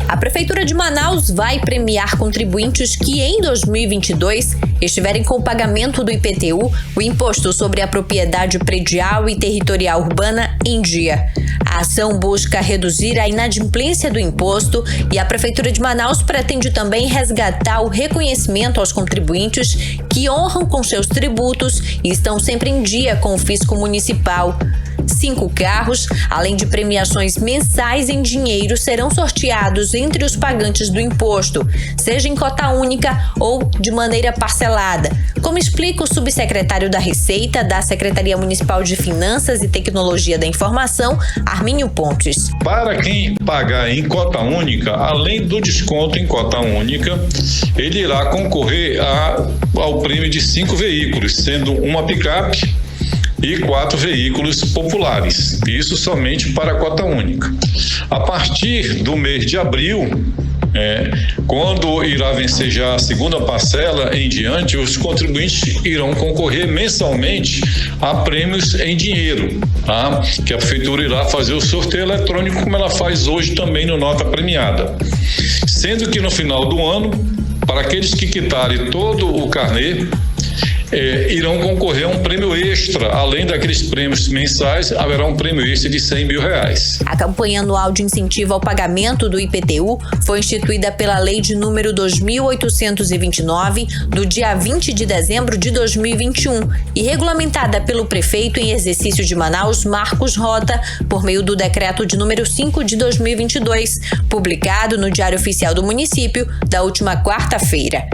Speaker 10: A Prefeitura de Manaus vai premiar contribuintes que em 2022 estiverem com o pagamento do IPTU, o Imposto sobre a Propriedade Predial e Territorial Urbana, em dia. A ação busca reduzir a inadimplência do imposto e a Prefeitura de Manaus pretende também resgatar o reconhecimento aos contribuintes que honram com seus tributos e estão sempre em dia com o fisco municipal. 5 carros, além de premiações mensais em dinheiro, serão sorteados entre os pagantes do imposto, seja em cota única ou de maneira parcelada, como explica o subsecretário da Receita da Secretaria Municipal de Finanças e Tecnologia da Informação, Armínio Pontes.
Speaker 18: Para quem pagar em cota única, além do desconto em cota única, ele irá concorrer ao prêmio de 5 veículos, sendo uma picape e 4 veículos populares, isso somente para a cota única. A partir do mês de abril, quando irá vencer já a segunda parcela em diante, os contribuintes irão concorrer mensalmente a prêmios em dinheiro, tá? Que a Prefeitura irá fazer o sorteio eletrônico, como ela faz hoje também no Nota Premiada. Sendo que no final do ano, para aqueles que quitarem todo o carnê, irão concorrer a um prêmio extra. Além daqueles prêmios mensais, haverá um prêmio extra de R$100 mil.
Speaker 10: A campanha anual de incentivo ao pagamento do IPTU foi instituída pela Lei de número 2.829, do dia 20 de dezembro de 2021, e regulamentada pelo prefeito em exercício de Manaus, Marcos Rota, por meio do decreto de número 5 de 2022, publicado no Diário Oficial do Município da última quarta-feira.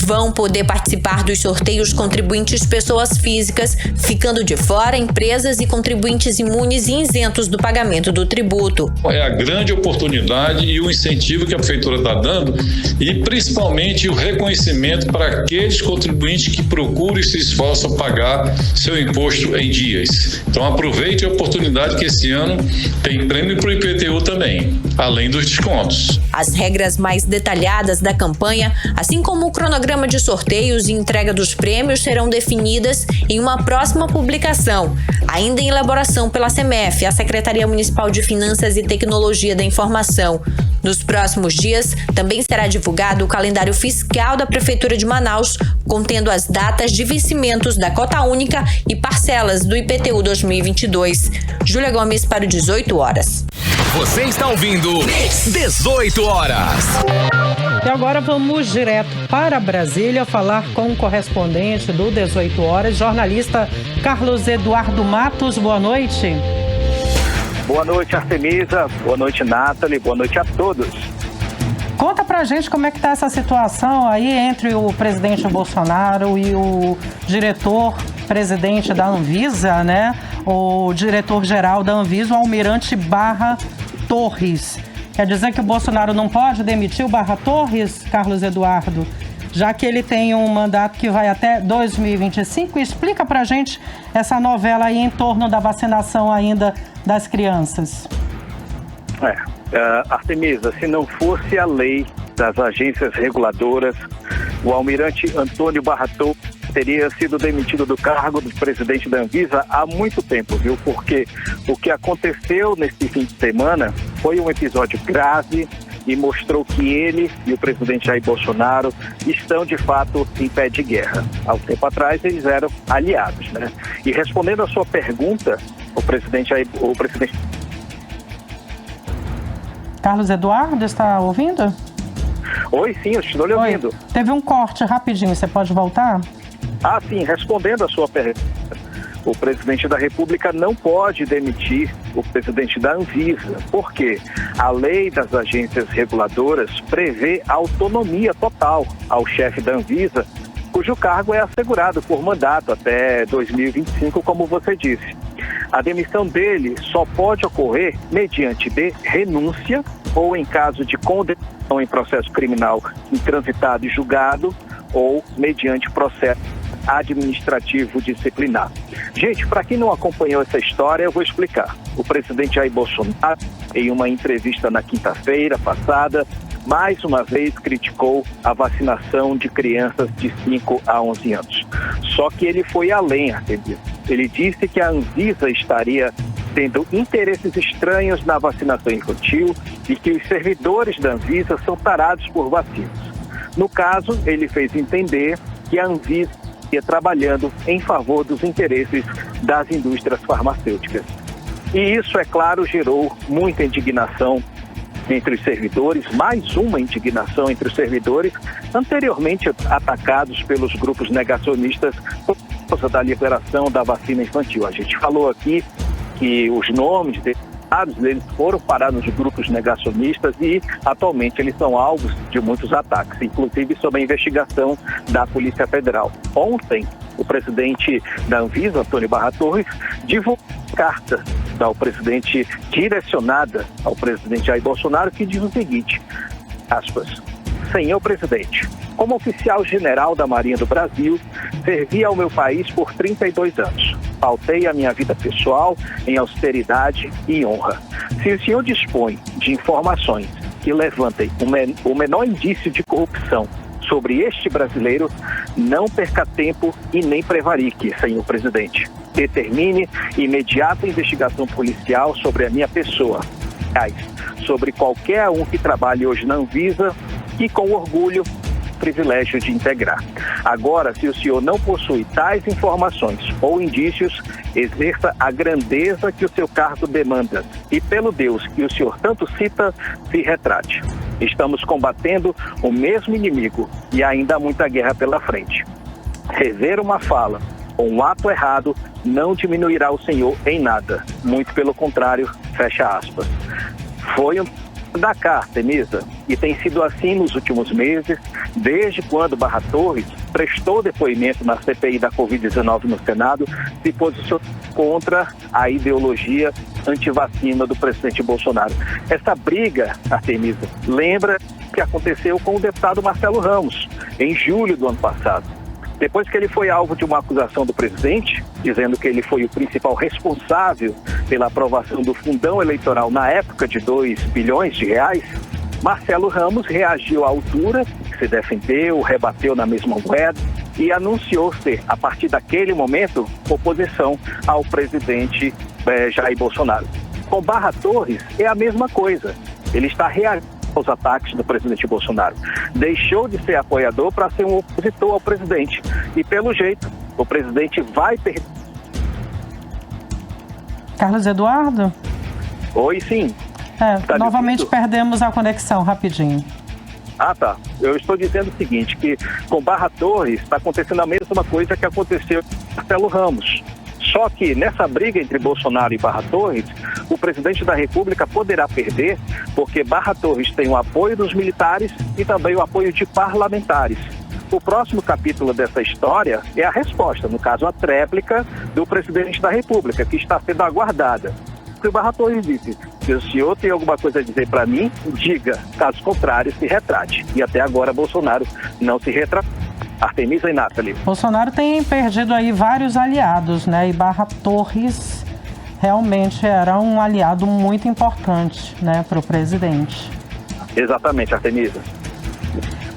Speaker 10: Vão poder participar dos sorteios contribuintes pessoas físicas, ficando de fora empresas e contribuintes imunes e isentos do pagamento do tributo.
Speaker 18: É a grande oportunidade e o incentivo que a Prefeitura está dando, e principalmente o reconhecimento para aqueles contribuintes que procuram e se esforçam a pagar seu imposto em dias. Então aproveite a oportunidade que esse ano tem prêmio para o IPTU também, além dos descontos.
Speaker 10: As regras mais detalhadas da campanha, assim como o cronograma de sorteios e entrega dos prêmios, serão definidas em uma próxima publicação, ainda em elaboração pela SEMEF, a Secretaria Municipal de Finanças e Tecnologia da Informação. Nos próximos dias, também será divulgado o calendário fiscal da Prefeitura de Manaus, contendo as datas de vencimentos da cota única e parcelas do IPTU 2022. Júlia Gomes para o 18 horas.
Speaker 1: Você está ouvindo 18 horas.
Speaker 3: E agora vamos direto para Brasília falar com o correspondente do 18 horas, jornalista Carlos Eduardo Matos. Boa noite.
Speaker 19: Boa noite, Artemisa. Boa noite, Nathalie. Boa noite a todos.
Speaker 3: Conta pra gente como é que tá essa situação aí entre o presidente Bolsonaro e o diretor-presidente da Anvisa, né? O diretor-geral da Anvisa, o almirante Barra Torres. Quer dizer que o Bolsonaro não pode demitir o Barra Torres, Carlos Eduardo, já que ele tem um mandato que vai até 2025? Explica pra gente essa novela aí em torno da vacinação ainda das crianças.
Speaker 19: Artemisa, se não fosse a lei das agências reguladoras, o almirante Antônio Barra Torres teria sido demitido do cargo do presidente da Anvisa há muito tempo, viu? Porque o que aconteceu nesse fim de semana foi um episódio grave e mostrou que ele e o presidente Jair Bolsonaro estão, de fato, em pé de guerra. Há um tempo atrás, eles eram aliados, né? E respondendo a sua pergunta, o presidente...
Speaker 3: Carlos Eduardo, está ouvindo?
Speaker 19: Oi, sim, eu estou lhe ouvindo.
Speaker 3: Oi. Teve um corte rapidinho, você pode voltar?
Speaker 19: Sim, respondendo a sua pergunta, o presidente da República não pode demitir o presidente da Anvisa, porque a lei das agências reguladoras prevê autonomia total ao chefe da Anvisa, cujo cargo é assegurado por mandato até 2025, como você disse. A demissão dele só pode ocorrer mediante de renúncia ou em caso de condenação em processo criminal intransitado e julgado ou mediante processo administrativo disciplinar. Gente, para quem não acompanhou essa história, eu vou explicar. O presidente Jair Bolsonaro, em uma entrevista na quinta-feira passada, mais uma vez criticou a vacinação de crianças de 5 a 11 anos. Só que ele foi além, Artemisa. Ele disse que a Anvisa estaria tendo interesses estranhos na vacinação infantil e que os servidores da Anvisa são tarados por vacinas. No caso, ele fez entender que a Anvisa ia trabalhando em favor dos interesses das indústrias farmacêuticas. E isso, é claro, gerou muita indignação entre os servidores, mais uma indignação entre os servidores, anteriormente atacados pelos grupos negacionistas por causa da liberação da vacina infantil. A gente falou aqui que os nomes deles foram parados de grupos negacionistas e atualmente eles são alvos de muitos ataques, inclusive sob a investigação da Polícia Federal. Ontem, o presidente da Anvisa, Antônio Barra Torres, divulgou carta ao presidente, direcionada ao presidente Jair Bolsonaro, que diz o seguinte, aspas, Senhor presidente, como oficial general da Marinha do Brasil, servi ao meu país por 32 anos. Pautei a minha vida pessoal em austeridade e honra. Se o senhor dispõe de informações que levantem o menor indício de corrupção sobre este brasileiro, não perca tempo e nem prevarique, senhor presidente. Determine imediata investigação policial sobre a minha pessoa, sobre qualquer um que trabalhe hoje na Anvisa e com orgulho, privilégio de integrar. Agora, se o senhor não possui tais informações ou indícios, exerça a grandeza que o seu cargo demanda e, pelo Deus que o senhor tanto cita, se retrate. Estamos combatendo o mesmo inimigo e ainda há muita guerra pela frente. Rever uma fala ou um ato errado não diminuirá o senhor em nada. Muito pelo contrário, fecha aspas. Foi um da cá, Artemisa, e tem sido assim nos últimos meses, desde quando Barra Torres prestou depoimento na CPI da Covid-19 no Senado, se posicionou contra a ideologia antivacina do presidente Bolsonaro. Essa briga, Artemisa, lembra o que aconteceu com o deputado Marcelo Ramos, em julho do ano passado. Depois que ele foi alvo de uma acusação do presidente, dizendo que ele foi o principal responsável pela aprovação do fundão eleitoral na época de 2 bilhões de reais, Marcelo Ramos reagiu à altura, se defendeu, rebateu na mesma moeda e anunciou ser, a partir daquele momento, oposição ao presidente Jair Bolsonaro. Com Barra Torres é a mesma coisa. Ele está reagindo aos ataques do presidente Bolsonaro. Deixou de ser apoiador para ser um opositor ao presidente. E, pelo jeito, o presidente vai perder.
Speaker 3: Carlos Eduardo?
Speaker 19: Oi, sim. Tá
Speaker 3: novamente perdemos a conexão, rapidinho.
Speaker 19: Ah, tá. Eu estou dizendo o seguinte, que com Barra Torres está acontecendo a mesma coisa que aconteceu com Marcelo Ramos. Só que nessa briga entre Bolsonaro e Barra Torres, o presidente da República poderá perder, porque Barra Torres tem o apoio dos militares e também o apoio de parlamentares. O próximo capítulo dessa história é a resposta, no caso a tréplica do presidente da República, que está sendo aguardada. O Barra Torres disse: se o senhor tem alguma coisa a dizer para mim, diga, caso contrário, se retrate. E até agora Bolsonaro não se retratou. Artemisa e Nathalie.
Speaker 3: Bolsonaro tem perdido aí vários aliados, né? E Barra Torres realmente era um aliado muito importante, né, para o presidente.
Speaker 19: Exatamente, Artemisa.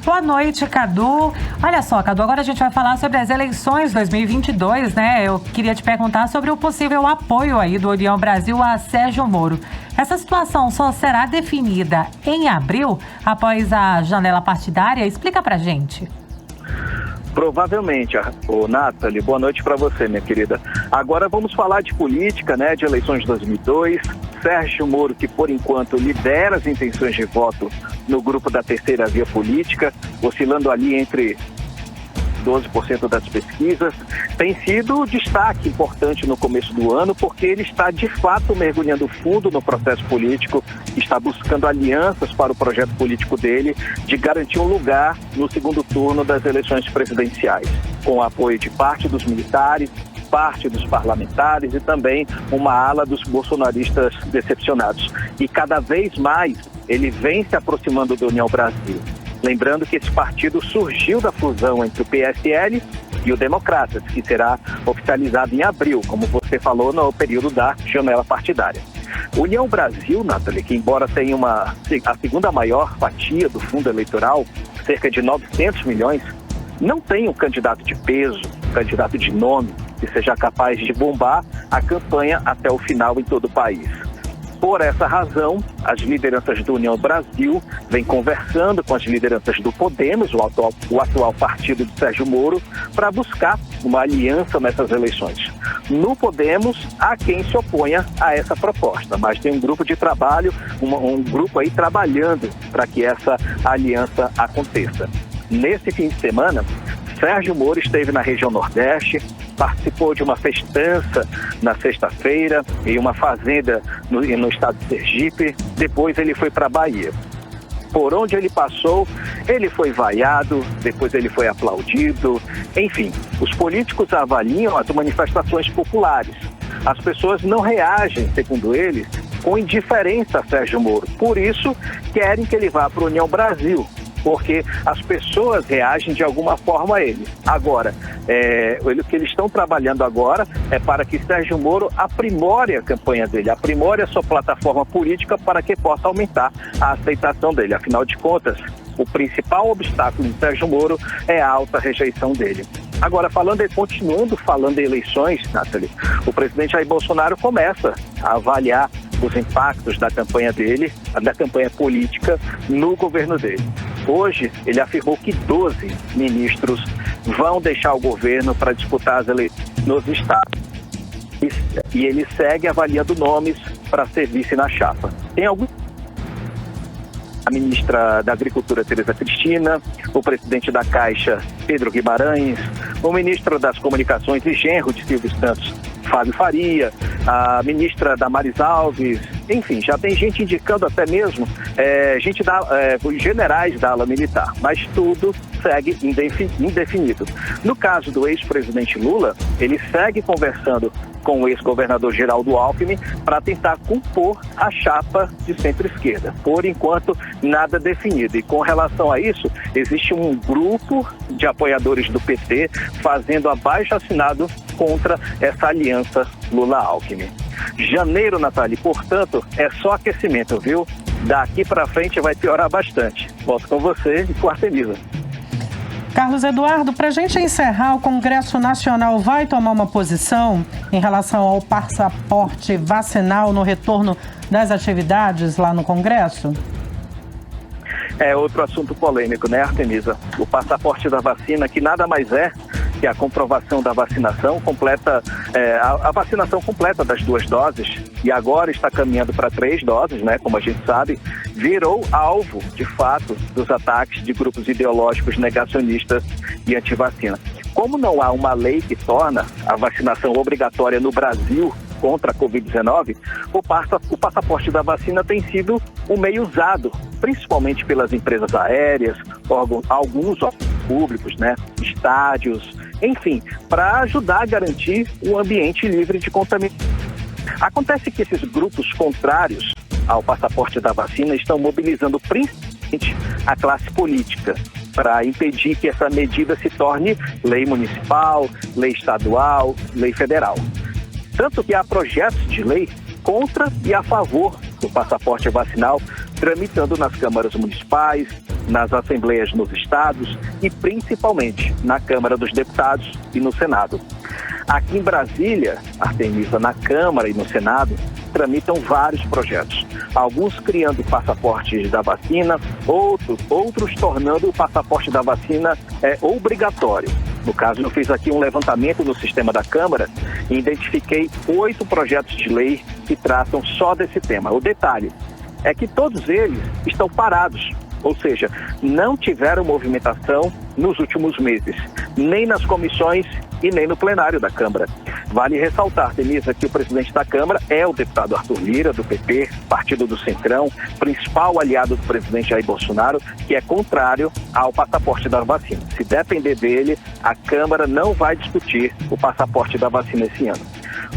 Speaker 2: Boa noite, Cadu. Olha só, Cadu, agora a gente vai falar sobre as eleições 2022, né? Eu queria te perguntar sobre o possível apoio aí do União Brasil a Sérgio Moro. Essa situação só será definida em abril, após a janela partidária? Explica pra gente.
Speaker 19: Provavelmente, Nathalie, boa noite para você, minha querida. Agora vamos falar de política, né, de eleições de 2002. Sérgio Moro, que por enquanto lidera as intenções de voto no grupo da terceira via política, oscilando ali entre 12% das pesquisas, tem sido destaque importante no começo do ano, porque ele está de fato mergulhando fundo no processo político, está buscando alianças para o projeto político dele de garantir um lugar no segundo turno das eleições presidenciais, com o apoio de parte dos militares, parte dos parlamentares e também uma ala dos bolsonaristas decepcionados. E cada vez mais ele vem se aproximando da União Brasil. Lembrando que esse partido surgiu da fusão entre o PSL e o Democratas, que será oficializado em abril, como você falou, no período da janela partidária. União Brasil, Nathalie, que embora tenha a segunda maior fatia do fundo eleitoral, cerca de 900 milhões, não tem um candidato de peso, um candidato de nome, que seja capaz de bombar a campanha até o final em todo o país. Por essa razão, as lideranças do União Brasil vêm conversando com as lideranças do Podemos, o atual partido de Sérgio Moro, para buscar uma aliança nessas eleições. No Podemos, há quem se oponha a essa proposta, mas tem um grupo de trabalho, um grupo aí trabalhando para que essa aliança aconteça. Nesse fim de semana, Sérgio Moro esteve na região Nordeste, participou de uma festança na sexta-feira em uma fazenda no estado de Sergipe. Depois ele foi para a Bahia. Por onde ele passou, ele foi vaiado, depois ele foi aplaudido. Enfim, os políticos avaliam as manifestações populares. As pessoas não reagem, segundo eles, com indiferença a Sérgio Moro. Por isso, querem que ele vá para a União Brasil, porque as pessoas reagem de alguma forma a ele. Agora, o que eles estão trabalhando agora é para que Sérgio Moro aprimore a campanha dele, aprimore a sua plataforma política para que possa aumentar a aceitação dele. Afinal de contas, o principal obstáculo de Sérgio Moro é a alta rejeição dele. Agora, continuando falando em eleições, Nathalie, o presidente Jair Bolsonaro começa a avaliar os impactos da campanha dele, da campanha política no governo dele. Hoje, ele afirmou que 12 ministros vão deixar o governo para disputar as eleições nos estados. E ele segue avaliando nomes para ser vice na chapa. Tem algum? A ministra da Agricultura, Tereza Cristina, o presidente da Caixa, Pedro Guimarães, o ministro das Comunicações e genro de Silvio Santos, Fábio Faria, a ministra Damares Alves, enfim, já tem gente indicando até mesmo generais da ala militar, mas tudo segue indefinido. No caso do ex-presidente Lula, ele segue conversando com o ex-governador Geraldo Alckmin para tentar compor a chapa de centro-esquerda. Por enquanto, nada definido. E com relação a isso, existe um grupo de apoiadores do PT fazendo abaixo-assinado contra essa aliança Lula-Alckmin. Janeiro, Nathalie, portanto, é só aquecimento, viu? Daqui para frente vai piorar bastante. Volto com você e com a Artemisa.
Speaker 3: Carlos Eduardo, para a gente encerrar, o Congresso Nacional vai tomar uma posição em relação ao passaporte vacinal no retorno das atividades lá no Congresso?
Speaker 19: É outro assunto polêmico, né, Artemisa? O passaporte da vacina, que nada mais é que a comprovação da vacinação completa, a vacinação completa das 2 doses, e agora está caminhando para 3 doses, né, como a gente sabe, virou alvo, de fato, dos ataques de grupos ideológicos negacionistas e antivacina. Como não há uma lei que torna a vacinação obrigatória no Brasil contra a Covid-19, o passaporte da vacina tem sido um meio usado, principalmente pelas empresas aéreas, alguns públicos, né, estádios, enfim, para ajudar a garantir um ambiente livre de contaminação. Acontece que esses grupos contrários ao passaporte da vacina estão mobilizando principalmente a classe política para impedir que essa medida se torne lei municipal, lei estadual, lei federal. Tanto que há projetos de lei contra e a favor do passaporte vacinal tramitando nas câmaras municipais, nas assembleias nos estados e principalmente na Câmara dos Deputados e no Senado. Aqui em Brasília, Artemisa, na Câmara e no Senado, tramitam vários projetos. Alguns criando passaportes da vacina, outros tornando o passaporte da vacina obrigatório. No caso, eu fiz aqui um levantamento no sistema da Câmara e identifiquei 8 projetos de lei que tratam só desse tema. O detalhe é que todos eles estão parados, ou seja, não tiveram movimentação nos últimos meses, nem nas comissões e nem no plenário da Câmara. Vale ressaltar, Denise, que o presidente da Câmara é o deputado Arthur Lira, do PP, partido do Centrão, principal aliado do presidente Jair Bolsonaro, que é contrário ao passaporte da vacina. Se depender dele, a Câmara não vai discutir o passaporte da vacina esse ano.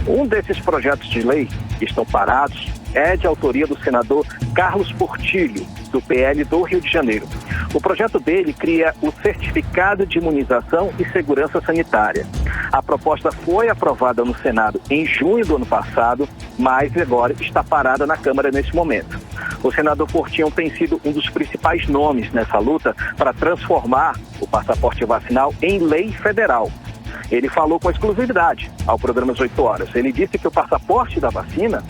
Speaker 19: Um desses projetos de lei que estão parados é de autoria do senador Carlos Portillo, do PL do Rio de Janeiro. O projeto dele cria o Certificado de Imunização e Segurança Sanitária. A proposta foi aprovada no Senado em junho do ano passado, mas agora está parada na Câmara nesse momento. O senador Portillo tem sido um dos principais nomes nessa luta para transformar o passaporte vacinal em lei federal. Ele falou com exclusividade ao programa Às 8 Horas. Ele disse que o passaporte da vacina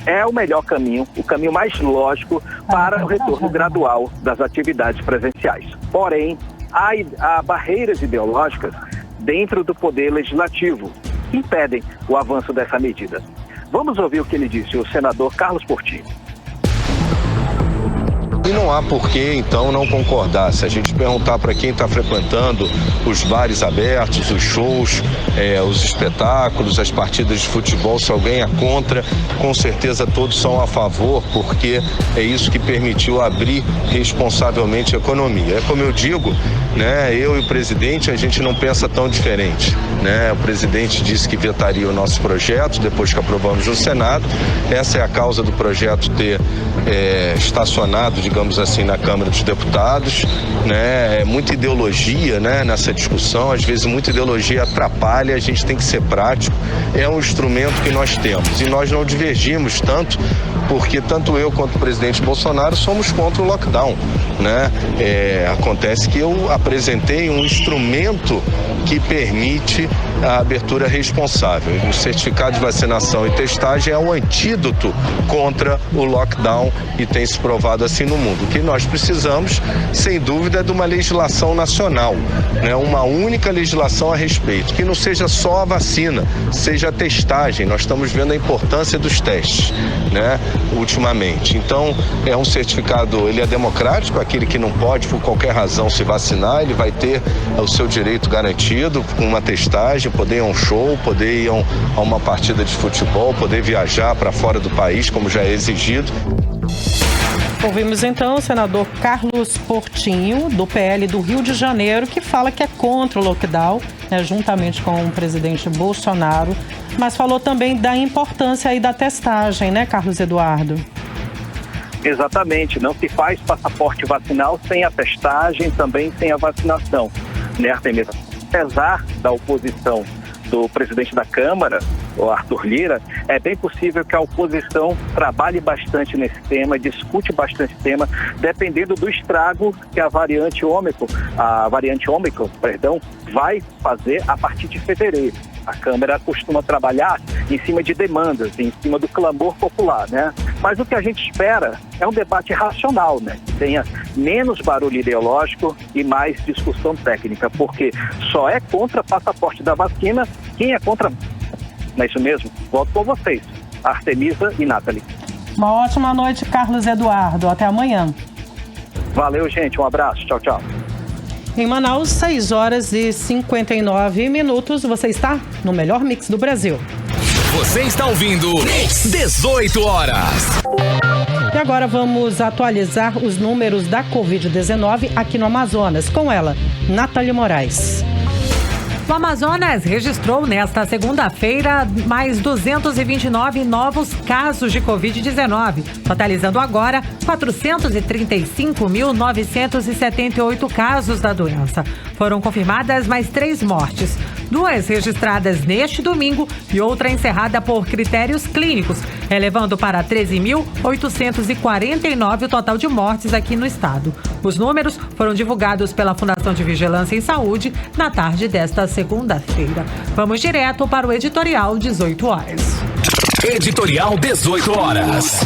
Speaker 19: é o melhor caminho, o caminho mais lógico para o retorno gradual das atividades presenciais. Porém, há barreiras ideológicas dentro do poder legislativo que impedem o avanço dessa medida. Vamos ouvir o que ele disse, o senador Carlos Portillo.
Speaker 20: E não há por que, então, não concordar. Se a gente perguntar para quem está frequentando os bares abertos, os shows, os espetáculos, as partidas de futebol, se alguém é contra, com certeza todos são a favor, porque é isso que permitiu abrir responsavelmente a economia. É como eu digo, né, eu e o presidente, a gente não pensa tão diferente, né? O presidente disse que vetaria o nosso projeto depois que aprovamos no Senado. Essa é a causa do projeto ter estacionado, digamos assim, na Câmara dos Deputados, né? É muita ideologia, né, nessa discussão, às vezes muita ideologia atrapalha, a gente tem que ser prático, é um instrumento que nós temos e nós não divergimos tanto, porque tanto eu quanto o presidente Bolsonaro somos contra o lockdown, né? Acontece que eu apresentei um instrumento que permite a abertura responsável. O certificado de vacinação e testagem é um antídoto contra o lockdown e tem se provado assim no mundo. O que nós precisamos, sem dúvida, é de uma legislação nacional, né? Uma única legislação a respeito, que não seja só a vacina, seja a testagem. Nós estamos vendo a importância dos testes, né, ultimamente. Então, é um certificado, ele é democrático, aquele que não pode, por qualquer razão, se vacinar, ele vai ter o seu direito garantido com uma testagem, poder ir a um show, poder ir a uma partida de futebol, poder viajar para fora do país, como já é exigido.
Speaker 3: Ouvimos então o senador Carlos Portillo, do PL do Rio de Janeiro, que fala que é contra o lockdown, né, juntamente com o presidente Bolsonaro, mas falou também da importância aí da testagem, né, Carlos Eduardo?
Speaker 19: Exatamente, não se faz passaporte vacinal sem a testagem, também sem a vacinação, né, Artemisa? Apesar da oposição do presidente da Câmara, o Arthur Lira, é bem possível que a oposição trabalhe bastante nesse tema, discute bastante esse tema, dependendo do estrago que a variante Ômicron, vai fazer a partir de fevereiro. A Câmara costuma trabalhar em cima de demandas, em cima do clamor popular, né? Mas o que a gente espera é um debate racional, né? Que tenha menos barulho ideológico e mais discussão técnica, porque só é contra passaporte da vacina quem é contra. Não é isso mesmo? Volto com vocês, Artemisa e Nathalie.
Speaker 3: Uma ótima noite, Carlos Eduardo. Até amanhã.
Speaker 19: Valeu, gente. Um abraço. Tchau, tchau.
Speaker 3: Em Manaus, 6 horas e 59 minutos. Você está no melhor mix do Brasil.
Speaker 1: Você está ouvindo 18 horas.
Speaker 3: E agora vamos atualizar os números da Covid-19 aqui no Amazonas. Com ela, Nathalie Moraes.
Speaker 2: O Amazonas registrou nesta segunda-feira mais 229 novos casos de Covid-19, totalizando agora 435.978 casos da doença. Foram confirmadas mais 3 mortes, 2 registradas neste domingo e outra encerrada por critérios clínicos, elevando para 13.849 o total de mortes aqui no estado. Os números foram divulgados pela Fundação de Vigilância em Saúde na tarde desta segunda-feira. Vamos direto para o editorial 18 horas.
Speaker 1: Editorial 18 horas.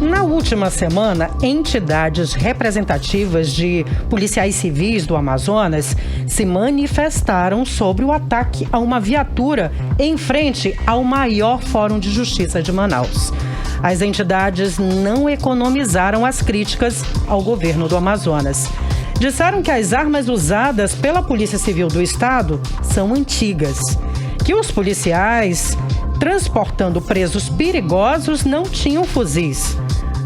Speaker 3: Na última semana, entidades representativas de policiais civis do Amazonas se manifestaram sobre o ataque a uma viatura em frente ao maior Fórum de Justiça de Manaus. As entidades não economizaram as críticas ao governo do Amazonas. Disseram que as armas usadas pela Polícia Civil do Estado são antigas, que os policiais transportando presos perigosos não tinham fuzis.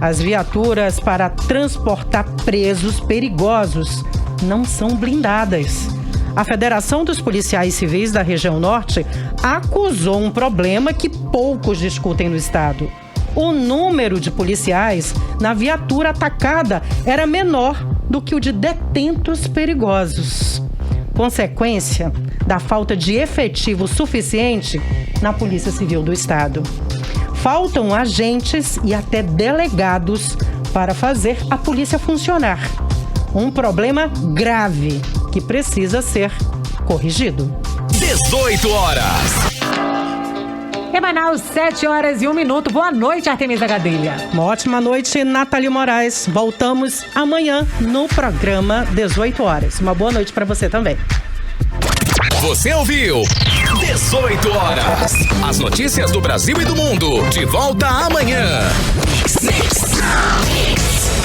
Speaker 3: As viaturas para transportar presos perigosos não são blindadas. A Federação dos Policiais Civis da Região Norte acusou um problema que poucos discutem no estado. O número de policiais na viatura atacada era menor do que o de detentos perigosos. Consequência da falta de efetivo suficiente na Polícia Civil do Estado. Faltam agentes e até delegados para fazer a polícia funcionar. Um problema grave que precisa ser corrigido.
Speaker 1: 18 horas.
Speaker 2: Em Manaus, 7 horas e 1 minuto. Boa noite, Artemisa Gadelha.
Speaker 3: Uma ótima noite, Nathalie Moraes. Voltamos amanhã no programa 18 horas. Uma boa noite para você também.
Speaker 1: Você ouviu 18 horas. As notícias do Brasil e do mundo. De volta amanhã.